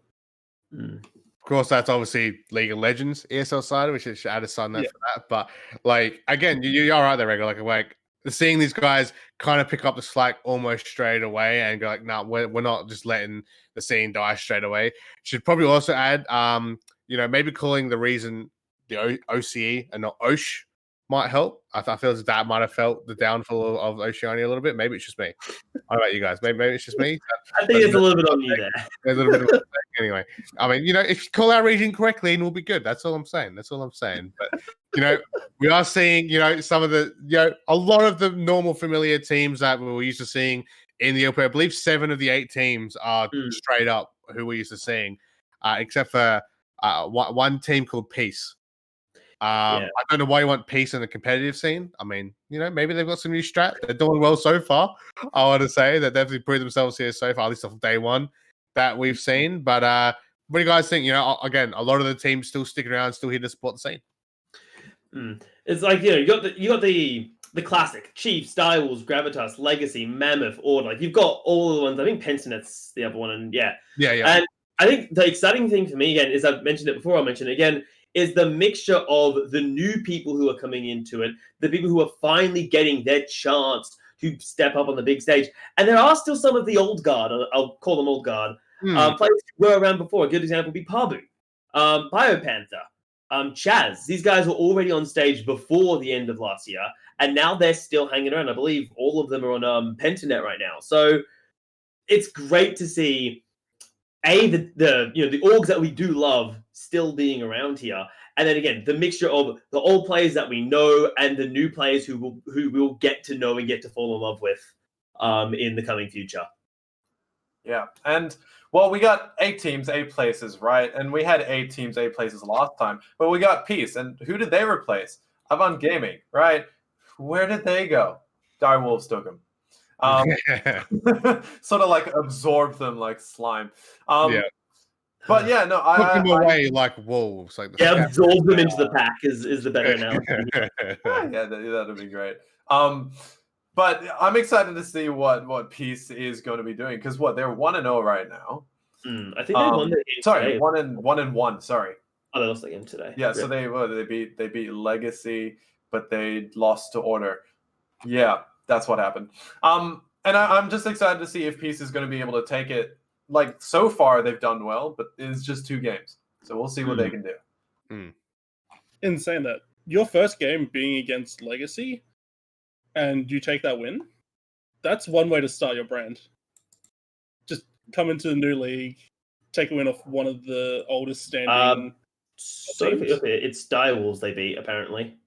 Of course, that's obviously League of Legends ESL side, which should add a side note for that. But again, you are right there, Raygor. Like seeing these guys kind of pick up the slack almost straight away and go we're not just letting the scene die straight away. Should probably also add, maybe calling the reason the OCE and not OSH might help. I feel as that might have felt the downfall of Oceania a little bit. Maybe it's just me. How about you guys? Maybe it's just me. I think it's a little bit on you there. A little bit of anyway. If you call our region correctly, and we'll be good. That's all I'm saying. But we are seeing, some of the, a lot of the normal familiar teams that we were used to seeing in the OPL. I believe 7 of the 8 teams are straight up who we're used to seeing, except for one team called Peace. I don't know why you want Peace in the competitive scene. Maybe they've got some new strat. They're doing well so far. I want to say that they've proved themselves here so far, at least off day 1 that we've seen. But what do you guys think? Again, a lot of the teams still sticking around, still here to support the scene. It's like you got the classic Chief, Styles, Gravitas, Legacy, Mammoth, Order. Like you've got all of the ones. I think Pensionet's the other one, and yeah. And I think the exciting thing for me, again, is I've mentioned it before, I'll mention it again, is the mixture of the new people who are coming into it, the people who are finally getting their chance to step up on the big stage. And there are still some of the old guard, I'll call them old guard, players who were around before. A good example would be Pabu, Biopanther, Chaz. These guys were already on stage before the end of last year, and now they're still hanging around. I believe all of them are on Pentanet right now. So it's great to see the orgs that we do love still being around here, and then again the mixture of the old players that we know and the new players who we'll get to know and get to fall in love with in the coming future. Yeah, and well, we got 8 teams, 8 places, right? And we had 8 teams, 8 places last time, but we got Peace, and who did they replace? Avant Gaming, right? Where did they go? Direwolves took them. Sort of like absorbed them like slime. But yeah, no, took them away like wolves. Like absorb them into the pack is the better analogy. Yeah, that'd be great. But I'm excited to see what Peace is going to be doing, because they're 1-0 right now. I think they won their game today. 1-1. Sorry. Oh, they lost the game today. Yeah, so they beat Legacy, but they lost to Order. Yeah, that's what happened. And I'm just excited to see if Peace is going to be able to take it. Like, so far they've done well, but it's just 2 games, so we'll see what they can do. In saying that, your first game being against Legacy, and you take that win, that's one way to start your brand. Just come into the new league, take a win off one of the oldest standing. It's Direwolves they beat, apparently.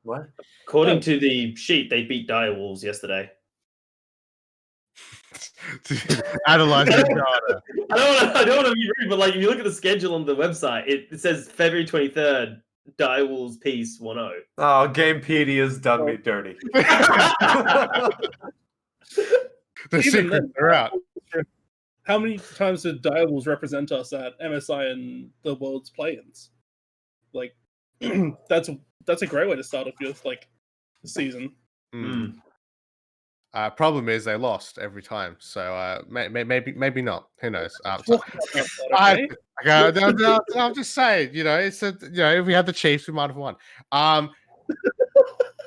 What? According to the sheet, they beat Direwolves yesterday. Analyzing data. I don't want to be rude, but like if you look at the schedule on the website, it says February 23rd, Direwolves Peace 1-0. Oh, Gamepedia's done me dirty. The secrets are out. How many times did Direwolves represent us at MSI and the World's Play-ins? Like, that's a great way to start off your the season. Problem is they lost every time, so maybe not. Who knows? I'm just saying, it's if we had the Chiefs, we might have won.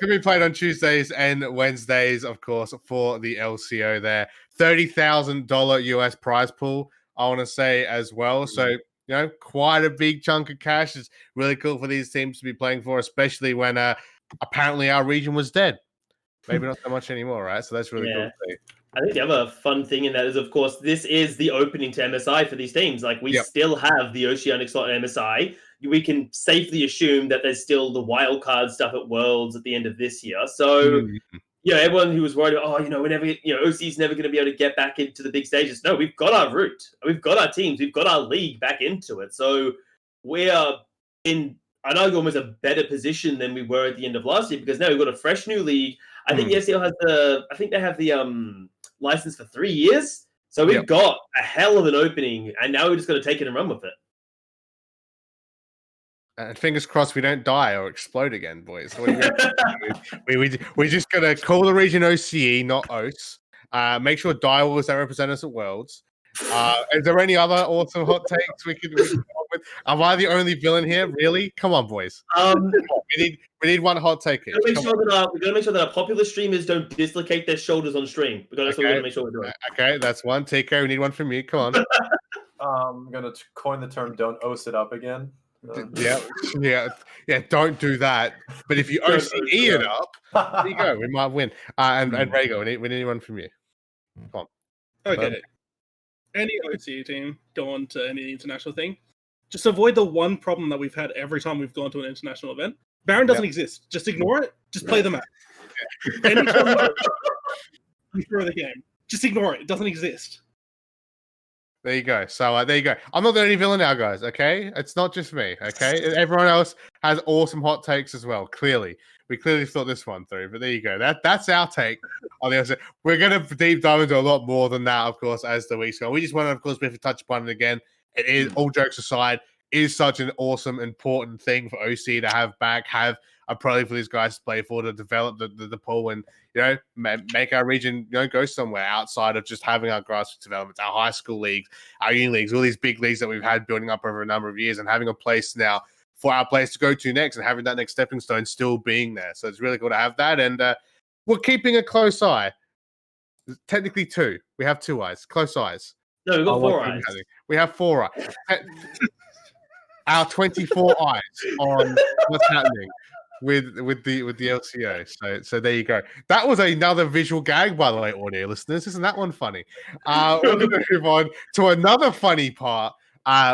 Could be played on Tuesdays and Wednesdays, of course, for the LCO. There, $30,000 US prize pool. I want to say as well. So quite a big chunk of cash. It's really cool for these teams to be playing for, especially when apparently our region was dead. Maybe not so much anymore, right? So that's really cool to see. I think the other fun thing in that is, of course, this is the opening to MSI for these teams. Like, we still have the Oceanic slot in MSI. We can safely assume that there's still the wild card stuff at Worlds at the end of this year. So, everyone who was worried, we're never, OC's never going to be able to get back into the big stages. No, we've got our route. We've got our teams. We've got our league back into it. So we are in, I'd argue, almost a better position than we were at the end of last year, because now we've got a fresh new league. I think the SEL has they have the license for 3 years. So we've got a hell of an opening, and now we're just going to take it and run with it. And fingers crossed we don't die or explode again, boys. What we're just going to call the region OCE, not OS. Make sure Direwolves that represent us at Worlds. Is there any other awesome hot takes we could come up with? Am I the only villain here? Really? Come on, boys. We need one hot take. We've got to make sure that our popular streamers don't dislocate their shoulders on stream. We've got to make sure we're doing. Okay, that's one. Teacko, we need one from you. Come on. I'm gonna coin the term "don't OS it up" again. Yeah. Don't do that. But if you OCE it up, there you go. We might win. And Raygor, we need one from you. Come on. Okay. Any OCE team go on to any international thing, just avoid the one problem that we've had every time we've gone to an international event. Baron doesn't exist. Just ignore it. Just play the map. Anytime you throw the game, just ignore it. It doesn't exist. There you go. So there you go. I'm not the only villain now, guys. Okay, it's not just me. Okay, everyone else has awesome hot takes as well. Clearly, we clearly thought this one through. But there you go. That's our take on the other. We're gonna deep dive into a lot more than that, of course, as the weeks go. We just want to, of course, briefly touch upon it again. It is, all jokes aside, is such an awesome, important thing for OC to have back, have a pro league for these guys to play for, to develop the pool and, make our region, go somewhere outside of just having our grassroots developments, our high school leagues, our uni leagues, all these big leagues that we've had building up over a number of years, and having a place now for our players to go to next, and having that next stepping stone still being there. So it's really cool to have that. And we're keeping a close eye. Technically 2. We have 2 eyes. Close eyes. No, we've got 4 eyes. We have 4 eyes. Our 24 eyes on what's happening with the LCO. So there you go. That was another visual gag, by the way, audio listeners. Isn't that one funny? We're going to move on to another funny part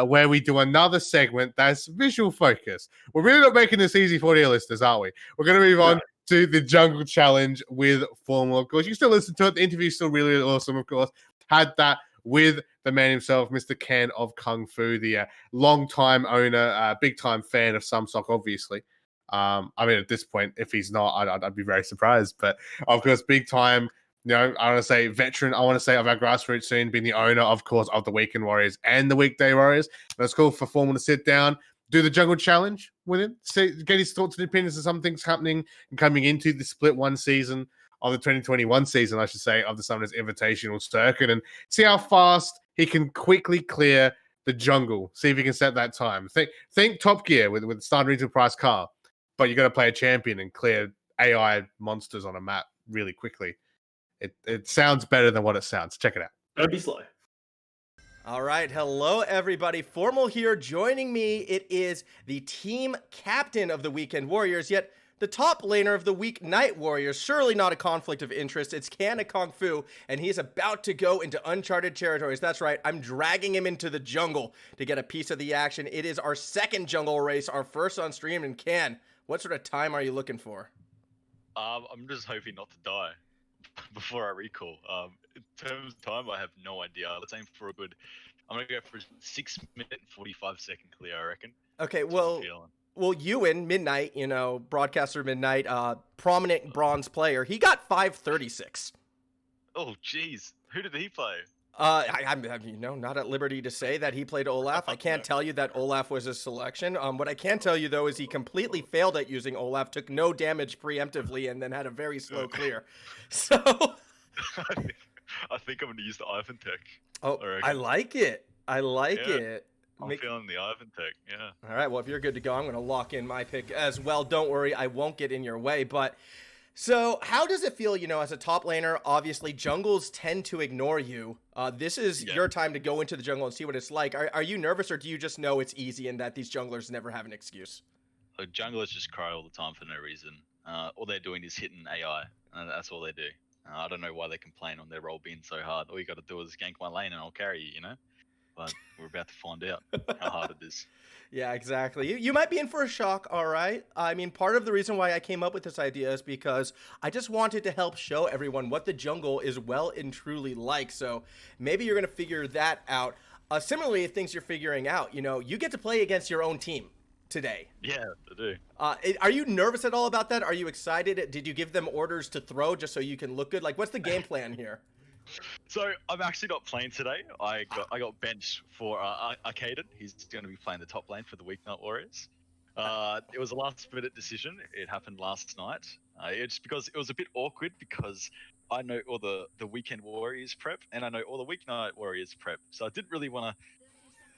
where we do another segment that's visual focus. We're really not making this easy for audio listeners, are we? We're going to move on to the Jungle Challenge with Formal, of course. You can still listen to it. The interview's still really awesome, of course. Had that with the man himself, Mr. Ken of Kung Fu, the long-time owner, big-time fan of Samsok, obviously. I mean, at this point, if he's not, I'd be very surprised. But, of course, big-time, I want to say veteran, I want to say of our grassroots scene, being the owner, of course, of the Weekend Warriors and the Weekday Warriors. And it's cool for Formal to sit down, do the Jungle Challenge with him, get his thoughts and opinions on some things happening and coming into the Split 1 season of the 2021 season, I should say, of the Summoners Invitational Circuit, and see how fast he can quickly clear the jungle. See if he can set that time. Think Top Gear with Star Regional Prize car, but you got to play a champion and clear AI monsters on a map really quickly. It sounds better than what it sounds. Check it out. Don't be slow. All right, hello everybody. Formal here joining me. It is the team captain of the Weekend Warriors, yet the top laner of the Weeknight Warriors. Surely not a conflict of interest. It's Ken of Kung Fu, and he's about to go into uncharted territories. That's right, I'm dragging him into the jungle to get a piece of the action. It is our second jungle race, our first on stream. And Ken, what sort of time are you looking for? I'm just hoping not to die before I recall. In terms of time, I have no idea. Let's aim for I'm going to go for a 6-minute and 45-second clear, I reckon. Okay, well, Euan, Midnight, broadcaster Midnight, prominent bronze player, he got 5:36. Oh, jeez. Who did he play? I'm not at liberty to say that he played Olaf. I can't tell you that Olaf was his selection. What I can tell you, though, is he completely failed at using Olaf, took no damage preemptively, and then had a very slow clear. So I think I'm going to use the Ivan tech. Oh, I like it. I like it. I'm feeling the Ivan tech, yeah. All right, well, if you're good to go, I'm going to lock in my pick as well. Don't worry, I won't get in your way. But so how does it feel, as a top laner? Obviously, jungles tend to ignore you. This is your time to go into the jungle and see what it's like. Are you nervous, or do you just know it's easy and that these junglers never have an excuse? Junglers just cry all the time for no reason. All they're doing is hitting AI, and that's all they do. I don't know why they complain on their role being so hard. All you got to do is gank my lane and I'll carry you, But we're about to find out how hard it is. Yeah, exactly. You might be in for a shock, all right? I mean, part of the reason why I came up with this idea is because I just wanted to help show everyone what the jungle is well and truly like. So maybe you're going to figure that out. Similarly, things you're figuring out, you get to play against your own team today. Yeah, I do. Are you nervous at all about that? Are you excited? Did you give them orders to throw just so you can look good? Like, what's the game plan here? So I'm actually not playing today. I got benched for Arcaden. He's going to be playing the top lane for the Weeknight Warriors. It was a last-minute decision. It happened last night. It's because it was a bit awkward because I know all the Weekend Warriors prep and I know all the Weeknight Warriors prep. So I didn't really want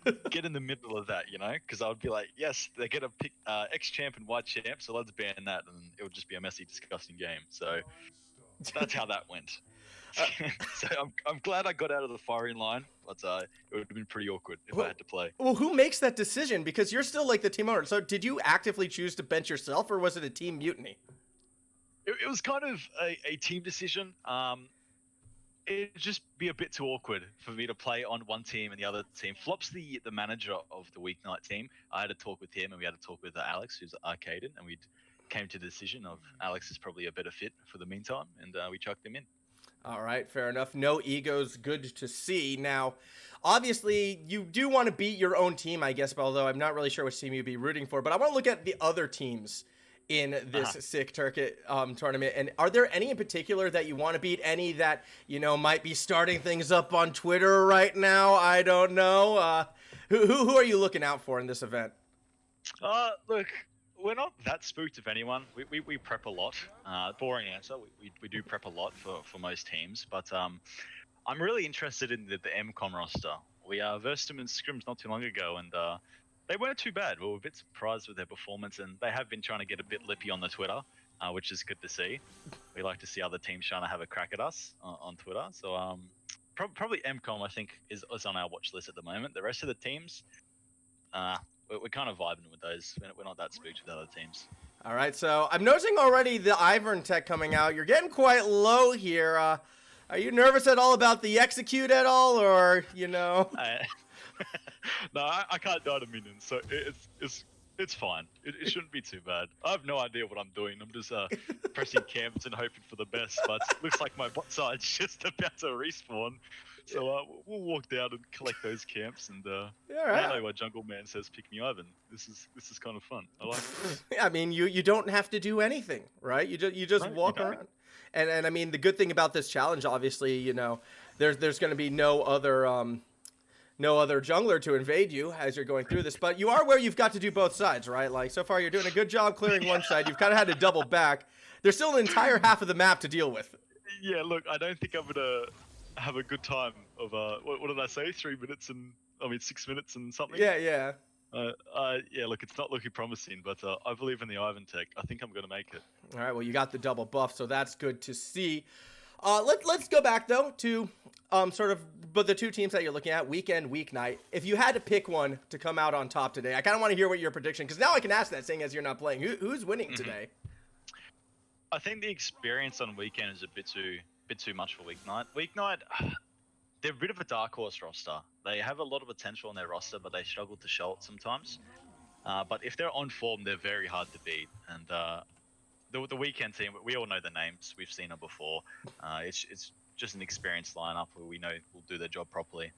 to get in the middle of that, because I would be like, yes, they're going to pick X-Champ and Y-Champ, so let's ban that, and it would just be a messy, disgusting game. So that's how that went. So I'm glad I got out of the firing line, but it would have been pretty awkward if I had to play. Well, who makes that decision? Because you're still like the team owner. So did you actively choose to bench yourself, or was it a team mutiny? It was kind of a team decision. It'd just be a bit too awkward for me to play on one team and the other team. Flop's the manager of the Weeknight team. I had to talk with him, and we had to talk with Alex, who's Arcaden, and we came to the decision of Alex is probably a better fit for the meantime, and we chucked him in. All right, fair enough. No egos, good to see. Now, obviously, you do want to beat your own team, I guess, although I'm not really sure which team you'd be rooting for, but I want to look at the other teams in this sick tournament. And are there any in particular that you want to beat? Any that, might be starting things up on Twitter right now? I don't know. Who are you looking out for in this event? Look, we're not that spooked of anyone. We prep a lot. Boring answer. We do prep a lot for most teams, but I'm really interested in the MCOM roster. We versed them in scrims not too long ago, and they weren't too bad. We were a bit surprised with their performance, and they have been trying to get a bit lippy on the Twitter, which is good to see. We like to see other teams trying to have a crack at us on Twitter. So probably MCOM, I think, is on our watch list at the moment. The rest of the teams, we're kind of vibing with those. We're not that spooked with other teams. All right, so I'm noticing already the Ivern tech coming out. You're getting quite low here. Are you nervous at all about the execute at all, or, you know? No, I can't die to minions, so it's fine. It shouldn't be too bad. I have no idea what I'm doing. I'm just pressing camps and hoping for the best, but it looks like my bot side's just about to respawn. So we'll walk down and collect those camps, and I know why Jungle Man says pick me Ivan. This is kind of fun. I like it. I mean, you don't have to do anything, right? You just walk around. And I mean, the good thing about this challenge, obviously, you know, there's going to be no other jungler to invade you as you're going through this, but you are where you've got to do both sides, right? Like, so far you're doing a good job clearing one side. You've kind of had to double back. There's still an entire half of the map to deal with. Yeah, look, I don't think I'm gonna have a good time of what did I say? 6 minutes and something. Yeah. Yeah, look, it's not looking promising, but I believe in the Ivan tech. I think I'm going to make it. All right, well, you got the double buff, so that's good to see. Let's go back, though, to but the two teams that you're looking at, weekend, weeknight. If you had to pick one to come out on top today, I kind of want to hear what your prediction, because now I can ask that, seeing as you're not playing. Who's winning today? I think the experience on weekend is a bit too much for weeknight. Weeknight, they're a bit of a dark horse roster. They have a lot of potential on their roster, but they struggle to show it sometimes. But if they're on form, they're very hard to beat. And the weekend team, we all know the names. We've seen them before. It's just an experienced lineup where we know will do their job properly.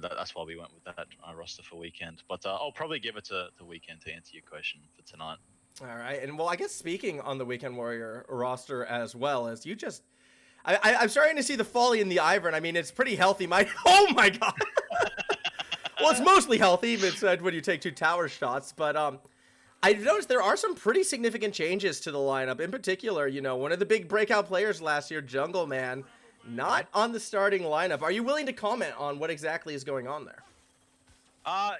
That's why we went with that roster for weekend. But I'll probably give it to weekend to answer your question for tonight. All right, and well, I guess speaking on the Weekend Warrior roster as well, as you just, I'm starting to see the folly in the Ivern. I mean, it's pretty healthy. Oh my god. Well, it's mostly healthy, but when you take 2 tower shots. But I've noticed there are some pretty significant changes to the lineup. In particular, you know, one of the big breakout players last year, Jungle Man, not on the starting lineup. Are you willing to comment on what exactly is going on there?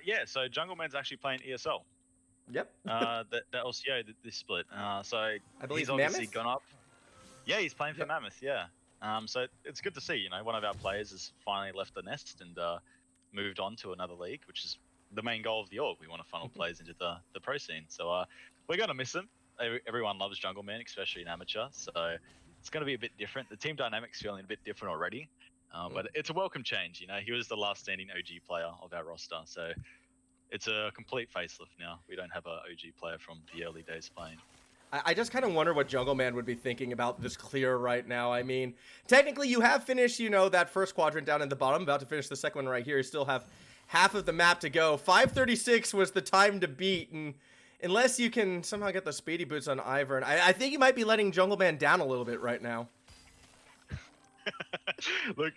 Yeah. So Jungle Man's actually playing ESL. Yep. The LCO, this split. So I believe he's obviously Mammoth? gone up. Yeah, he's playing for Mammoth. Yeah. So it's good to see. You know, one of our players has finally left the nest and moved on to another league, which is the main goal of the org. We want to funnel players into the pro scene. So we're gonna miss him. Everyone loves Jungle Man, especially in amateur. So it's gonna be a bit different. The team dynamics feeling a bit different already. But it's a welcome change. You know, he was the last standing OG player of our roster. So it's a complete facelift now. We don't have an OG player from the early days playing. I just kind of wonder what Jungle Man would be thinking about this clear right now. I mean, technically you have finished, you know, that first quadrant down in the bottom, about to finish the second one right here. You still have half of the map to go. 5:36 was the time to beat, and unless you can somehow get the speedy boots on Ivern, I think you might be letting Jungle Man down a little bit right now. Look,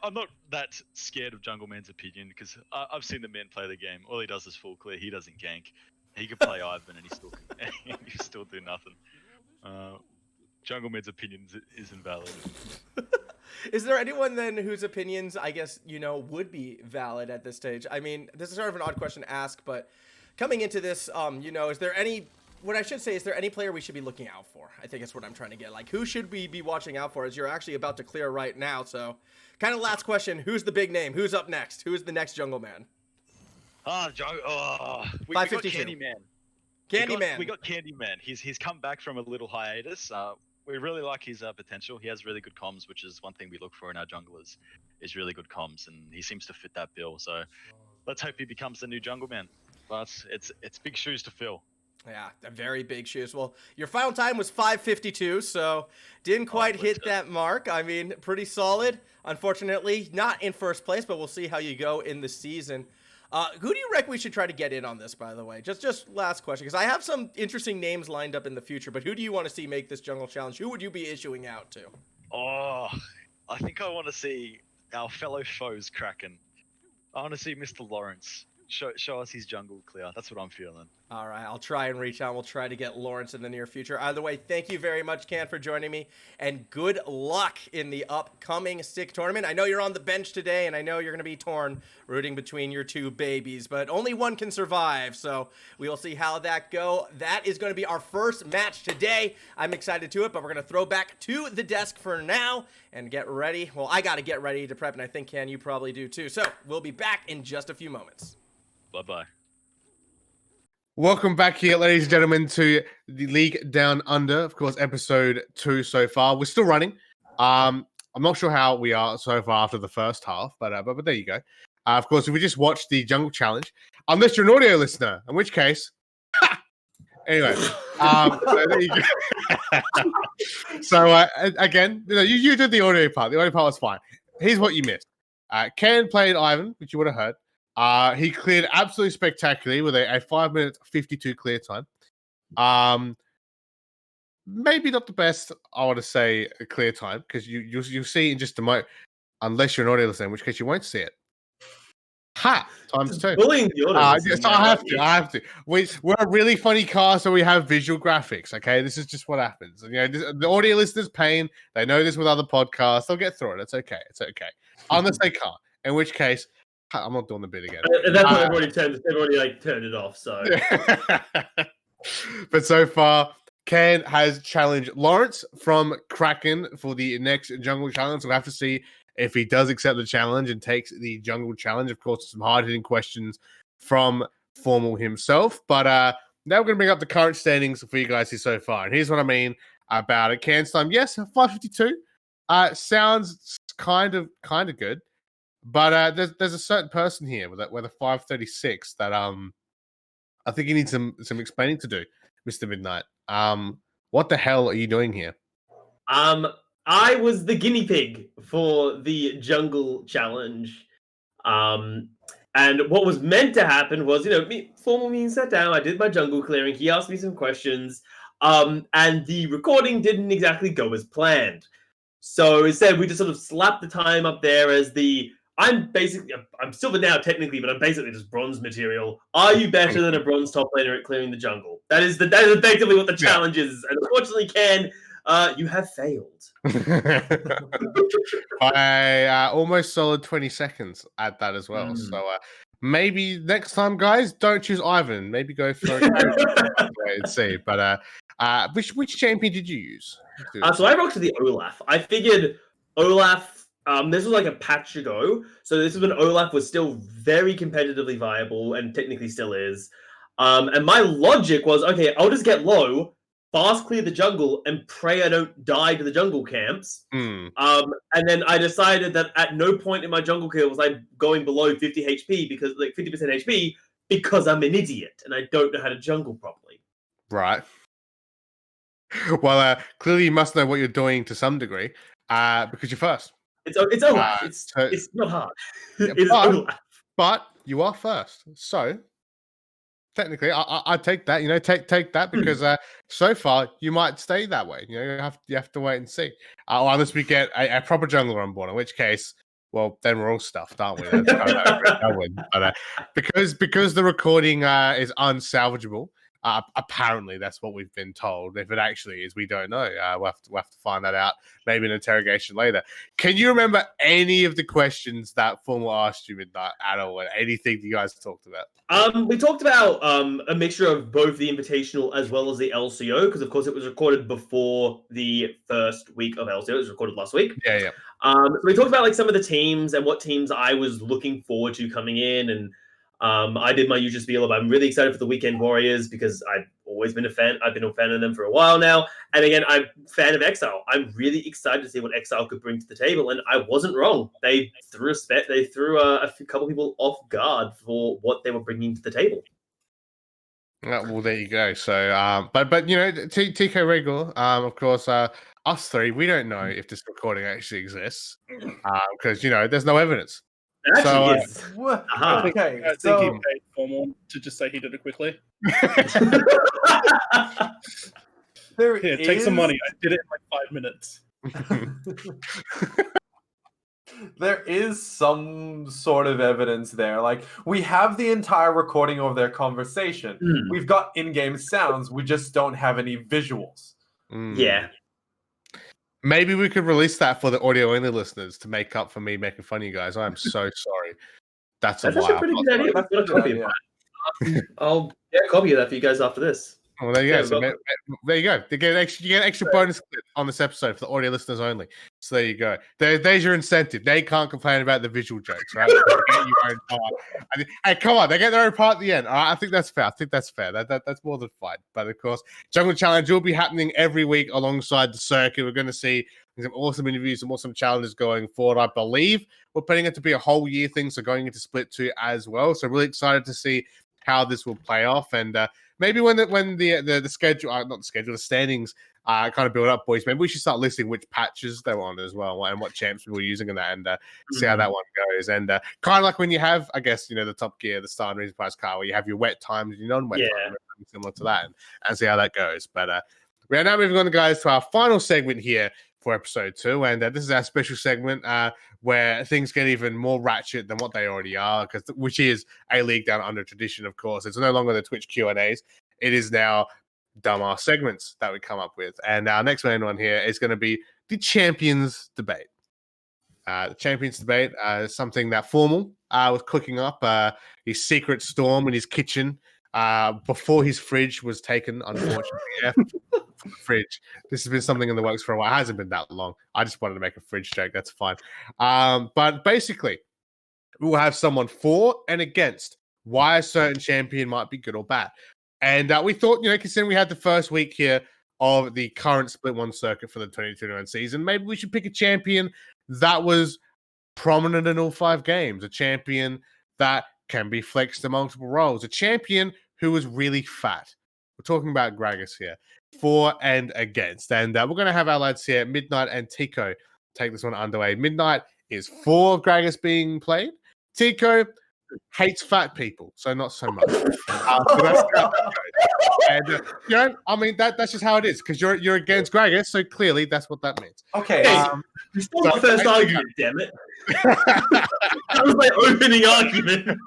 I'm not that scared of Jungle Man's opinion because I've seen the man play the game. All he does is full clear. He doesn't gank. He could play Ivan and he still do nothing. Jungle Man's opinion is invalid. Is there anyone then whose opinions, I guess, you know, would be valid at this stage? I mean, this is sort of an odd question to ask, but coming into this, you know, is there any player we should be looking out for? I think that's what I'm trying to get. Like, who should we be watching out for as you're actually about to clear right now? So, kind of last question, who's the big name? Who's up next? Who's the next Jungle Man? We got Candyman. Candyman. We got Candyman. He's come back from a little hiatus. We really like his potential. He has really good comms, which is one thing we look for in our junglers, is really good comms, and he seems to fit that bill. So let's hope he becomes the new Jungle Man. But it's big shoes to fill. Yeah, very big shoes. Well, your final time was 5:52, so didn't quite hit that mark. I mean, pretty solid. Unfortunately, not in first place, but we'll see how you go in the season. Who do you reckon we should try to get in on this, by the way? Just last question, because I have some interesting names lined up in the future, but who do you want to see make this jungle challenge? Who would you be issuing out to? Oh, I think I want to see our fellow foes Kraken. I want to see Mr. Lawrence show us his jungle clear. That's what I'm feeling. All right, I'll try and reach out. We'll try to get Lawrence in the near future. Either way, thank you very much, Can, for joining me, and good luck in the upcoming Stick tournament. I know you're on the bench today, and I know you're going to be torn rooting between your two babies, but only one can survive, so we will see how that go. That is going to be our first match today. I'm excited to it, but we're going to throw back to the desk for now and get ready. Well, I got to get ready to prep, and I think, Can, you probably do too. So we'll be back in just a few moments. Bye-bye. Welcome back here, ladies and gentlemen, to the League Down Under. Of course, episode 2 so far. We're still running. I'm not sure how we are so far after the first half, but there you go. Of course, if we just watched the Jungle Challenge, unless you're an audio listener, in which case, anyway, so there you go. So again, you did the audio part. The audio part was fine. Here's what you missed. Ken played Ivan, which you would have heard. He cleared absolutely spectacularly with a 5 minute 52 clear time. Maybe not the best, I want to say, clear time, because you'll see in just a moment, unless you're an audio listener, in which case you won't see it. Ha! Times 2. Bullying the audience. Yes, I have to. We're a really funny cast, so we have visual graphics, okay? This is just what happens. The audio listeners' pain, they know this with other podcasts. They'll get through it. It's okay. Unless they can't, in which case, I'm not doing the bit again. And that's what they've already turned it off. So, but so far, Can has challenged Lawrence from Kraken for the next Jungle Challenge. We'll have to see if he does accept the challenge and takes the Jungle Challenge. Of course, some hard-hitting questions from Formal himself. But now we're going to bring up the current standings for you guys here so far. And here's what I mean about it. Can's time, yes, 552. Sounds kind of good. But there's a certain person here with a 536 that I think you need some explaining to do, Mr. Midnight. What the hell are you doing here? I was the guinea pig for the Jungle Challenge. And what was meant to happen was, me sat down, I did my jungle clearing, he asked me some questions, and the recording didn't exactly go as planned. So instead, we just sort of slapped the time up there as I'm silver now technically, but I'm basically just bronze material. Are you better than a bronze top laner at clearing the jungle? That is effectively what the challenge is. And unfortunately, Ken, you have failed. By almost solid 20 seconds at that as well. So maybe next time, guys, don't choose Ivan. Maybe go for a wait and see. But which champion did you use? So I rocked the Olaf. I figured Olaf. This was like a patch ago, so this is when Olaf was still very competitively viable and technically still is. And my logic was, okay, I'll just get low, fast clear the jungle, and pray I don't die to the jungle camps. And then I decided that at no point in my jungle clear was I going below 50 HP because 50% HP because I'm an idiot and I don't know how to jungle properly. Right. Well, clearly you must know what you're doing to some degree, because you're first. It's Olaf. It's not hard. But you are first, so technically, I take that. Take that because so far you might stay that way. You have to wait and see. Unless we get a proper jungler on board, in which case, well, then we're all stuffed, aren't we? But because the recording is unsalvageable. Apparently, that's what we've been told. If it actually is, we don't know. We'll have to find that out. Maybe an interrogation later. Can you remember any of the questions that Formal asked you Midnight at all? Anything you guys talked about? We talked about a mixture of both the Invitational as well as the LCO, because of course it was recorded before the first week of LCO. It was recorded last week. Yeah. So we talked about some of the teams and what teams I was looking forward to coming in, and I did my usual spiel about I'm really excited for the Weekend Warriors because I've always been a fan. I've been a fan of them for a while now. And again, I'm a fan of Exile. I'm really excited to see what Exile could bring to the table. And I wasn't wrong. They threw a couple people off guard for what they were bringing to the table. Well, there you go. So, but Teacko Raygor, of course, us three, we don't know if this recording actually exists because there's no evidence. Actually, Okay, I think he paid Formal to just say he did it quickly. Here, take some money. I did it in like 5 minutes. There is some sort of evidence there. Like, we have the entire recording of their conversation. We've got in-game sounds. We just don't have any visuals. Yeah. Maybe we could release that for the audio-only listeners to make up for me making fun of you guys. I am so sorry. That's actually a pretty good idea. I've got a copy of that. I'll get a copy of that for you guys after this. Well, there you go. So there you go. You get an extra bonus clip on this episode for the audio listeners only. So there you go. There's your incentive. They can't complain about the visual jokes, right? Get your own part. Hey, come on. They get their own part at the end. All right, I think that's fair. That's more than fine. But of course, Jungle Challenge will be happening every week alongside the circuit. We're going to see some awesome interviews, some awesome challenges going forward. I believe we're planning it to be a whole year thing, so going into Split 2 as well. So really excited to see how this will play off, and maybe when the schedule, not the schedule, the standings kind of build up, boys. Maybe we should start listing which patches they were on as well, and what champs we were using in that, and see how that one goes. And kind of like when you have, I guess, the Top Gear, the Star and Reason Prize car, where you have your wet times and your non-wet times, similar to that, and see how that goes. But we are now moving on, guys, to our final segment here for episode 2, and this is our special segment where things get even more ratchet than what they already are, which is a League Down Under tradition. Of course, it's no longer the Twitch Q&As; it is now dumbass segments that we come up with. And our next main one here is going to be the Champions Debate. The Champions Debate is something that Formal was cooking up his secret storm in his kitchen before his fridge was taken, unfortunately. Fridge. This has been something in the works for a while. It hasn't been that long. I just wanted to make a fridge joke. That's fine. But basically, we will have someone for and against why a certain champion might be good or bad. And we thought, considering we had the first week here of the current Split 1 circuit for the 2021 season, maybe we should pick a champion that was prominent in all 5 games, a champion that can be flexed to multiple roles, a champion who was really fat. We're talking about Gragas here. For and against. And we're going to have our lads here, Midnight and Teacko, take this one underway. Midnight is for Gragas being played. Teacko hates fat people, so not so much. So that's how that goes. And, I mean, that's just how it is, because you're against Gragas, so clearly that's what that means. Okay. You stole my first argument, damn it. That was my opening argument.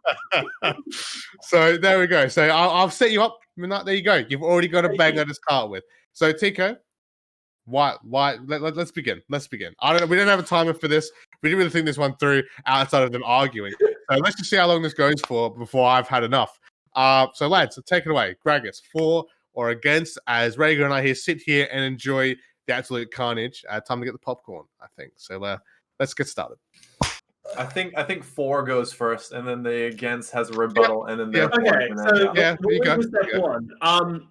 So there we go. So I'll set you up. Midnight, there you go. You've already got a banger to start with. So Teacko, why? Let's begin. I don't know. We don't have a timer for this. We didn't really think this one through outside of them arguing. So let's just see how long this goes for before I've had enough. So lads, take it away. Gragas, for or against? As Raygor and I here sit here and enjoy the absolute carnage. Time to get the popcorn, I think. So let's get started. I think 4 goes first, and then the against has a rebuttal, and then the okay. So step 1.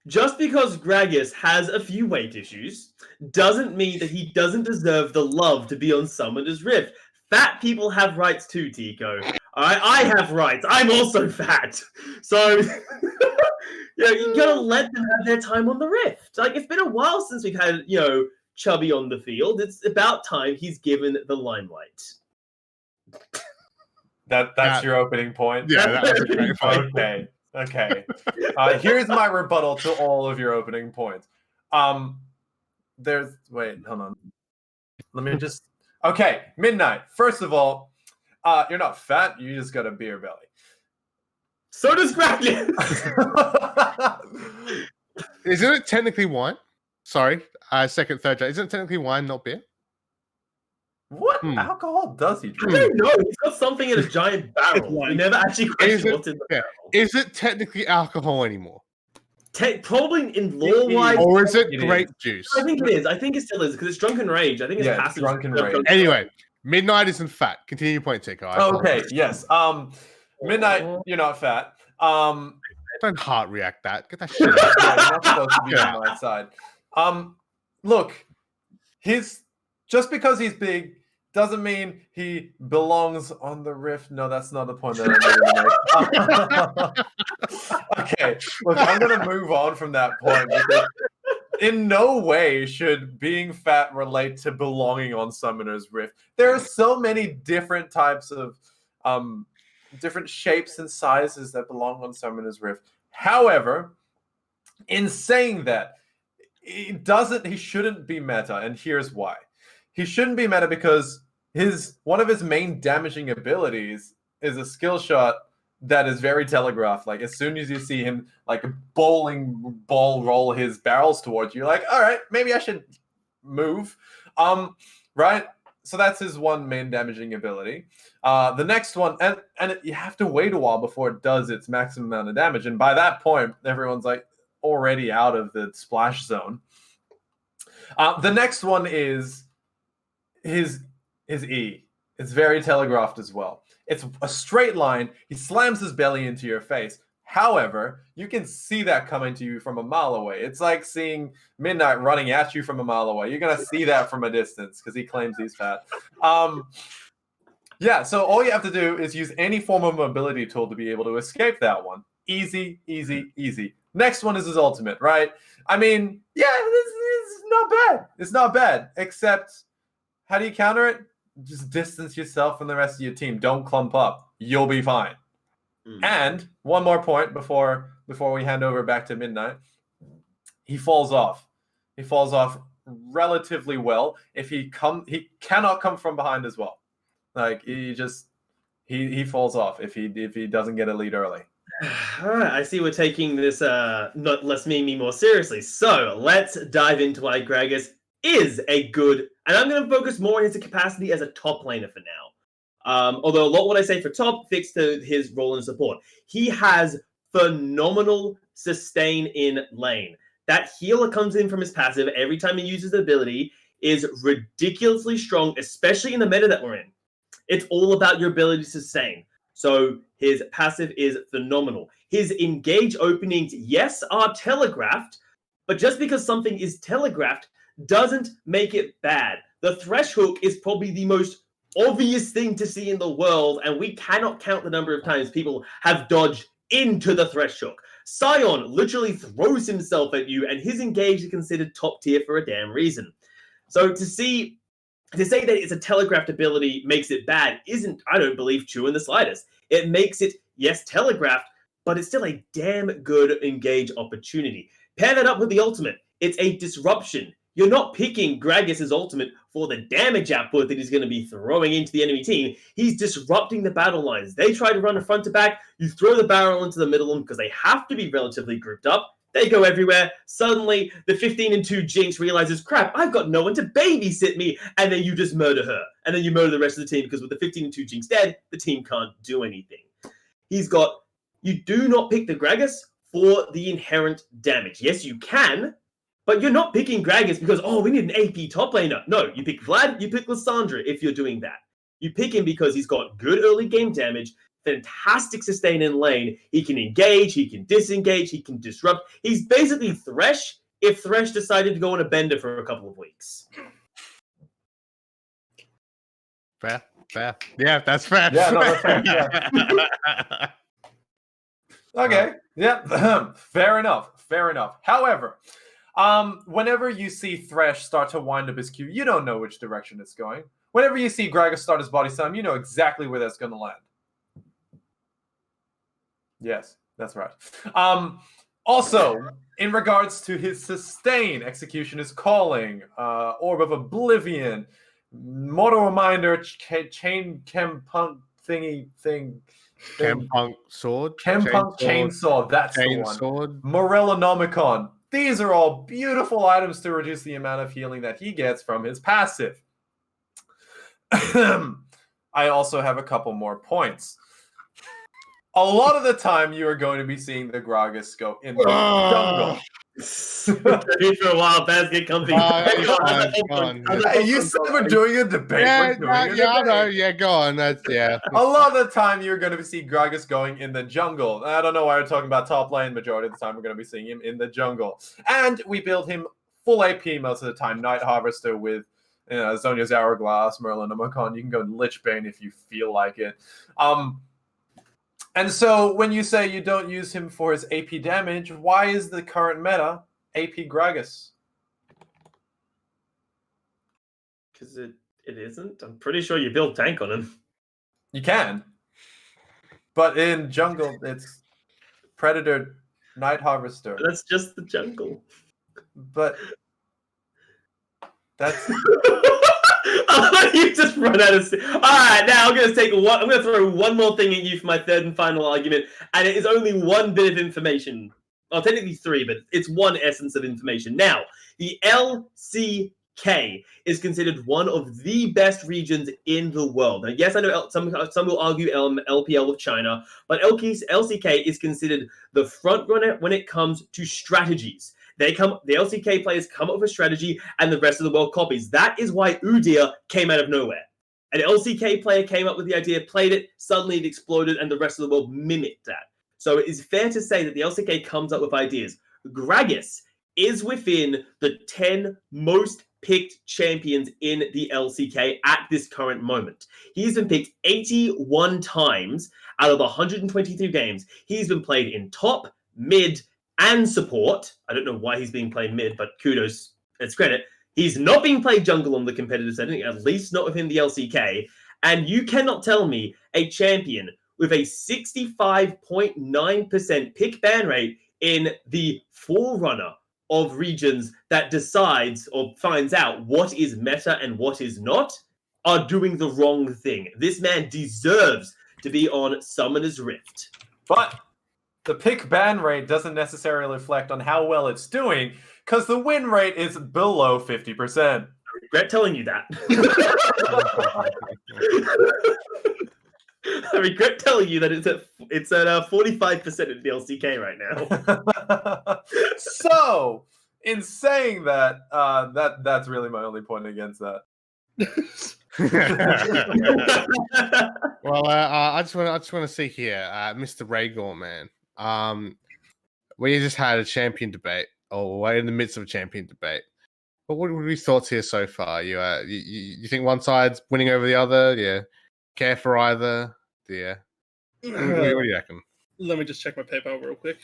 Just because Gragas has a few weight issues doesn't mean that he doesn't deserve the love to be on Summoner's Rift. Fat people have rights too, Teacko. I have rights. I'm also fat. So you gotta let them have their time on the Rift. Like, it's been a while since we've had, Chubby on the field. It's about time he's given the limelight. That's your opening point? Yeah, that was a great point. Okay. Here's my rebuttal to all of your opening points. Hold on. Let me just... Okay, Midnight. First of all, you're not fat. You just got a beer belly. So does Gragas. Isn't it technically wine? Sorry, second, third. Isn't it technically wine, not beer? What alcohol does he drink? I don't know. He's got something in a giant barrel. We never actually questioned what's in the barrel. Is it technically alcohol anymore? Probably in law-wise. Or is it grape juice? I think it is. I think it still is, because it's Drunken Rage. I think it's passive. Drunken Rage. Anyway, Midnight isn't fat. Continue your point, Teacko. Okay, yes. Midnight, you're not fat. Don't heart react that. Get that shit out. Yeah, you're not supposed to be on my side. Look, just because he's big doesn't mean he belongs on the Rift. No, that's not the point that I'm going to make. Okay, look, I'm going to move on from that point, because in no way should being fat relate to belonging on Summoner's Rift. There are so many different types of different shapes and sizes that belong on Summoner's Rift. However, in saying that, he shouldn't be meta, and here's why. He shouldn't be meta because one of his main damaging abilities is a skill shot that is very telegraphed. Like as soon as you see him like bowling ball roll his barrels towards you, you're like, all right, maybe I should move. Right? So that's his one main damaging ability. The next one, and you have to wait a while before it does its maximum amount of damage. And by that point, everyone's like already out of the splash zone. The next one is his E. It's very telegraphed as well. It's a straight line. He slams his belly into your face. However, you can see that coming to you from a mile away. It's like seeing Midnight running at you from a mile away. You're going to see that from a distance because he claims he's fat. Yeah, so all you have to do is use any form of mobility tool to be able to escape that one. Easy, easy, easy. Next one is his ultimate, right? I mean, yeah, it's not bad. It's not bad, except how do you counter it? Just distance yourself from the rest of your team. Don't clump up. You'll be fine. And one more point before we hand over back to Midnight. He falls off. He falls off relatively well. If he cannot come from behind as well. Like he falls off if he doesn't get a lead early. All right, I see we're taking this not less me more seriously. So let's dive into why Gragas is a good, and I'm going to focus more on his capacity as a top laner for now. Although a lot of what I say for top fits to his role in support. He has phenomenal sustain in lane. That healer comes in from his passive every time he uses the ability is ridiculously strong, especially in the meta that we're in. It's all about your ability to sustain. So his passive is phenomenal. His engage openings, yes, are telegraphed, but just because something is telegraphed doesn't make it bad. The thresh hook is probably the most obvious thing to see in the world, and we cannot count the number of times people have dodged into the thresh hook. Sion literally throws himself at you, and his engage is considered top tier for a damn reason. So to say that it's a telegraphed ability makes it bad isn't, I don't believe, true in the slightest. It makes it, yes, telegraphed, but it's still a damn good engage opportunity. Pair that up with the ultimate. It's a disruption. You're not picking Gragas' ultimate for the damage output that he's going to be throwing into the enemy team. He's disrupting the battle lines. They try to run a front to back. You throw the barrel into the middle because they have to be relatively grouped up. They go everywhere. Suddenly, the 15-2 Jinx realizes, crap, I've got no one to babysit me. And then you just murder her. And then you murder the rest of the team because with the 15-2 Jinx dead, the team can't do anything. You do not pick the Gragas for the inherent damage. Yes, you can, but you're not picking Gragas because, we need an AP top laner. No, you pick Vlad, you pick Lissandra if you're doing that. You pick him because he's got good early game damage, fantastic sustain in lane. He can engage, he can disengage, he can disrupt. He's basically Thresh if Thresh decided to go on a bender for a couple of weeks. Fair. Yeah, that's fair. Yeah, no, that's fair. Yeah. Okay. Yeah. Fair enough. However, whenever you see Thresh start to wind up his Q, you don't know which direction it's going. Whenever you see Gragas start his body slam, you know exactly where that's going to land. Yes, that's right. Also, in regards to his sustain, Execution is Calling, Orb of Oblivion, Mortal Reminder, Chain Chempunk thing. Chempunk Sword? Chempunk Chainsaw, that's the one. Sword. Morellonomicon. These are all beautiful items to reduce the amount of healing that he gets from his passive. I also have a couple more points. A lot of the time, you are going to be seeing the Gragas go in the jungle. For a while, Baz, get comfy. You said we're doing a debate. I know. Yeah, go on. A lot of the time, you're going to see Gragas going in the jungle. I don't know why we're talking about top lane. Majority of the time, we're going to be seeing him in the jungle. And we build him full AP most of the time. Night Harvester with Zhonya's Hourglass, Morellonomicon. You can go Lichbane if you feel like it. And so when you say you don't use him for his AP damage, why is the current meta AP Gragas? Because it isn't. I'm pretty sure you build tank on him. You can. But in jungle, it's Predator, Night Harvester. That's just the jungle. But that's... You just run out of. All right, now I'm going to throw one more thing at you for my third and final argument, and it is only one bit of information. Well, technically three, but it's one essence of information. Now, the LCK is considered one of the best regions in the world. Now, yes, I know some will argue LPL with China, but LCK is considered the front runner when it comes to strategies. The LCK players come up with a strategy, and the rest of the world copies. That is why Udyr came out of nowhere. An LCK player came up with the idea, played it, suddenly it exploded, and the rest of the world mimicked that. So it is fair to say that the LCK comes up with ideas. Gragas is within the 10 most picked champions in the LCK at this current moment. He's been picked 81 times out of 123 games. He's been played in top, mid, and support. I don't know why he's being played mid, but kudos, it's credit. He's not being played jungle on the competitive setting, at least not within the LCK. And you cannot tell me a champion with a 65.9% pick ban rate in the forerunner of regions that decides or finds out what is meta and what is not are doing the wrong thing. This man deserves to be on Summoner's Rift. But the pick ban rate doesn't necessarily reflect on how well it's doing, because the win rate is below 50%. I regret telling you that. I regret telling you that it's at 45% in the LCK right now. So, in saying that, that's really my only point against that. Well, I just want to see here, Mr. Raygor, man. We just had a champion debate, or we're in the midst of a champion debate. But what are your thoughts here so far? You think one side's winning over the other? Yeah. Care for either? Yeah. What do you reckon? Let me just check my PayPal real quick.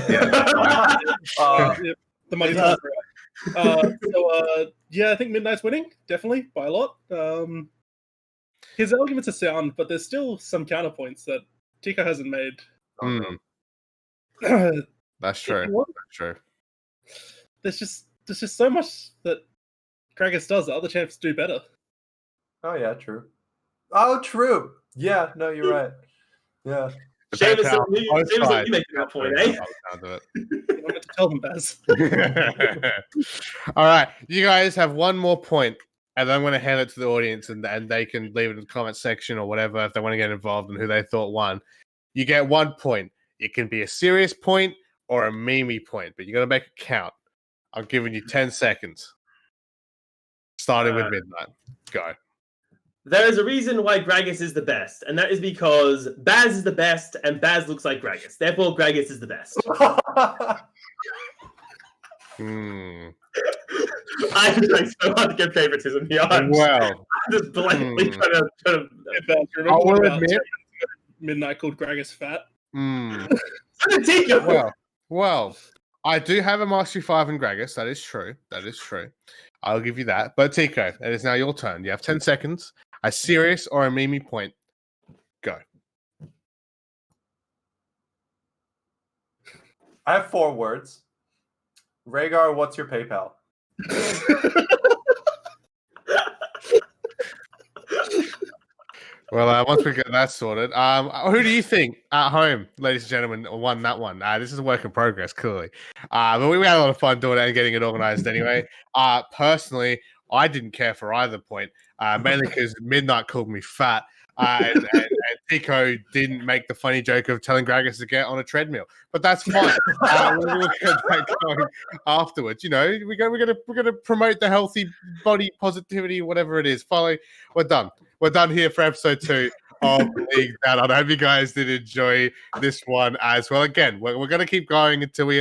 Yeah. The money's not yeah, I think Midnight's winning, definitely, by a lot. His arguments are sound, but there's still some counterpoints that Teacko hasn't made. That's true. That's true. There's just so much that Gragas does that other champs do better. Oh, yeah, true. Oh, true. Yeah, no, you're right. Yeah. Seamus, you make that point, eh? I'm going to tell them, Baz. All right, you guys have one more point, and I'm going to hand it to the audience, and they can leave it in the comment section or whatever if they want to get involved in who they thought won. You get 1 point. It can be a serious point or a memey point, but you got to make it count. I'm giving you 10 seconds. Starting with Midnight. Go. There is a reason why Gragas is the best, and that is because Baz is the best, and Baz looks like Gragas. Therefore, Gragas is the best. Hmm. I'm trying so hard to get favoritism here. I'm just blatantly trying to I will admit, Midnight called Gragas fat. Well, I do have a Mastery 5 in Gragas. That is true. I'll give you that. But Teacko, it is now your turn. You have 10 seconds. A serious or a memey point. Go. I have 4 words. Raygor, what's your PayPal? Well, once we get that sorted, who do you think at home, ladies and gentlemen, won that one? This is a work in progress, clearly. But we had a lot of fun doing it and getting it organized anyway. Personally, I didn't care for either point, mainly because Midnight called me fat, and Teacko didn't make the funny joke of telling Gragas to get on a treadmill. But that's fine. We'll get that going afterwards. You know, we're gonna promote the healthy body positivity, whatever it is. We're done. We're done here for episode 2 of League Down. I hope you guys did enjoy this one as well. Again, we're going to keep going until we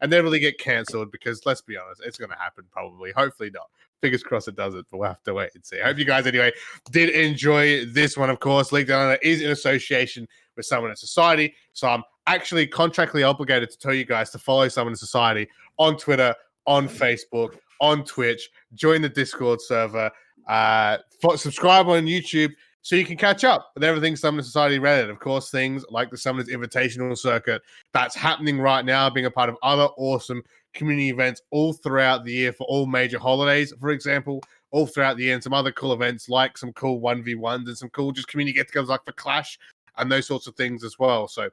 inevitably get cancelled, because let's be honest, it's going to happen probably. Hopefully not. Fingers crossed it doesn't, but we'll have to wait and see. I hope you guys, anyway, did enjoy this one. Of course, League Down is in association with Summoner Society, so I'm actually contractually obligated to tell you guys to follow Summoner Society on Twitter, on Facebook, on Twitch, join the Discord server, subscribe on YouTube so you can catch up with everything Summoner Society related. Of course, things like the Summoners Invitational Circuit that's happening right now, being a part of other awesome community events all throughout the year for all major holidays. For example, all throughout the year, and some other cool events like some cool 1v1s and some cool just community get-togethers like for Clash and those sorts of things as well. So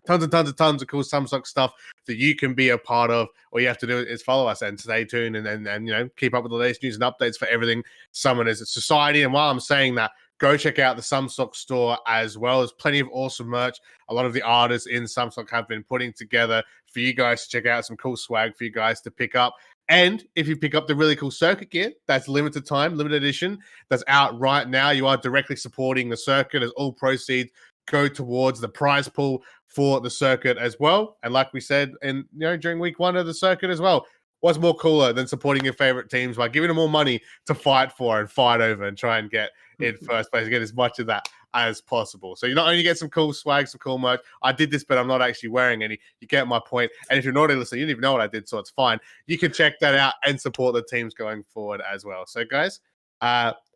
tons of cool Samsung stuff that you can be a part of. All you have to do is follow us and stay tuned and keep up with the latest news and updates for everything Summoners Society. And while I'm saying that, go check out the Samsung store as well. There's plenty of awesome merch. A lot of the artists in Samsung have been putting together for you guys to check out, some cool swag for you guys to pick up. And if you pick up the really cool circuit gear, that's limited time, limited edition, that's out right now, you are directly supporting the circuit as all proceeds go towards the prize pool for the circuit as well. And like we said, during week 1 of the circuit as well, what's more cooler than supporting your favorite teams by giving them more money to fight for and fight over and try and get in first place, get as much of that as possible. So you not only get some cool swag, some cool merch. I did this, but I'm not actually wearing any. You get my point. And if you're not a listener, you don't even know what I did, so it's fine. You can check that out and support the teams going forward as well. So guys,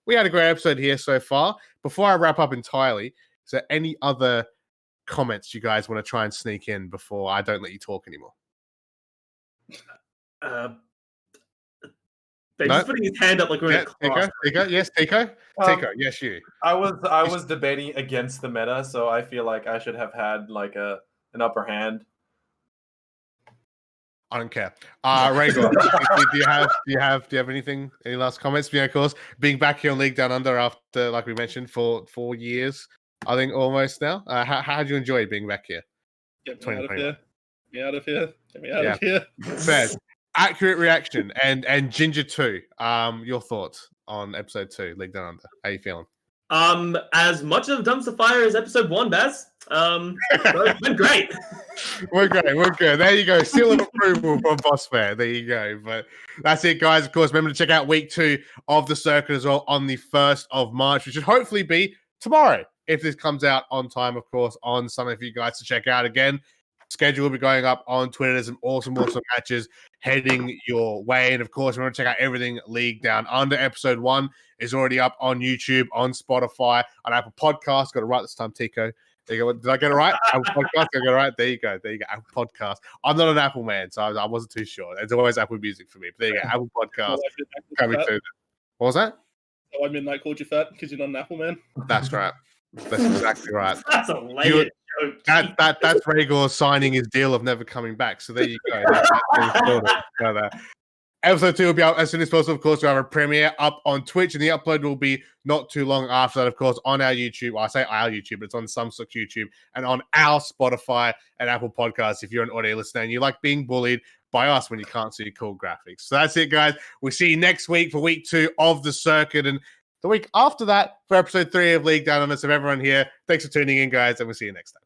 we had a great episode here so far. Before I wrap up entirely, is there any other comments you guys want to try and sneak in before I don't let you talk anymore? He's putting his hand up like we're in a class. Teacko, yes, Teacko. Teacko, yes, you. I was debating against the meta, so I feel like I should have had like an upper hand. I don't care. Raygor, do you have anything? Any last comments? Yeah, of course, being back here on League Down Under after, like we mentioned, for 4 years, I think almost now. How do you enjoy being back here? Get me out of here. Get me out of here. Get me out of here. Fair. Accurate reaction. And Ginger 2, your thoughts on episode 2, League Down Under. How you feeling? As much of Dumpster Fire as episode 1, Baz. It's been great. We're good. There you go. Seal of approval from Boss Fair. There you go. But that's it, guys. Of course, remember to check out week 2 of the circuit as well on the 1st of March, which should hopefully be tomorrow, if this comes out on time, of course, on Sunday for you guys to check out again. Schedule will be going up on Twitter. There's some awesome matches heading your way. And of course, remember to check out everything League Down Under. Episode 1 is already up on YouTube, on Spotify, on Apple Podcasts. Got it right this time, Teacko. There you go. Did I get it right? Apple Podcast. Did I get it right? There you go. Apple Podcast. I'm not an Apple man, so I wasn't too sure. It's always Apple Music for me. But there you go. Apple Podcast coming through. What was that? So I Midnight called you fat because you're not an Apple man. That's right. That's exactly right. That's a layered joke. That's Raygor signing his deal of never coming back. So there you go. Episode 2 will be out as soon as possible. Of course, we have a premiere up on Twitch, and the upload will be not too long after that, of course, on our YouTube. Well, I say our YouTube, but it's on Samsung YouTube and on our Spotify and Apple Podcasts if you're an audio listener and you like being bullied by us when you can't see cool graphics. So that's it, guys. We'll see you next week for week 2 of the circuit, and the week after that for episode 3 of League Down Under. So everyone here, thanks for tuning in, guys, and we'll see you next time.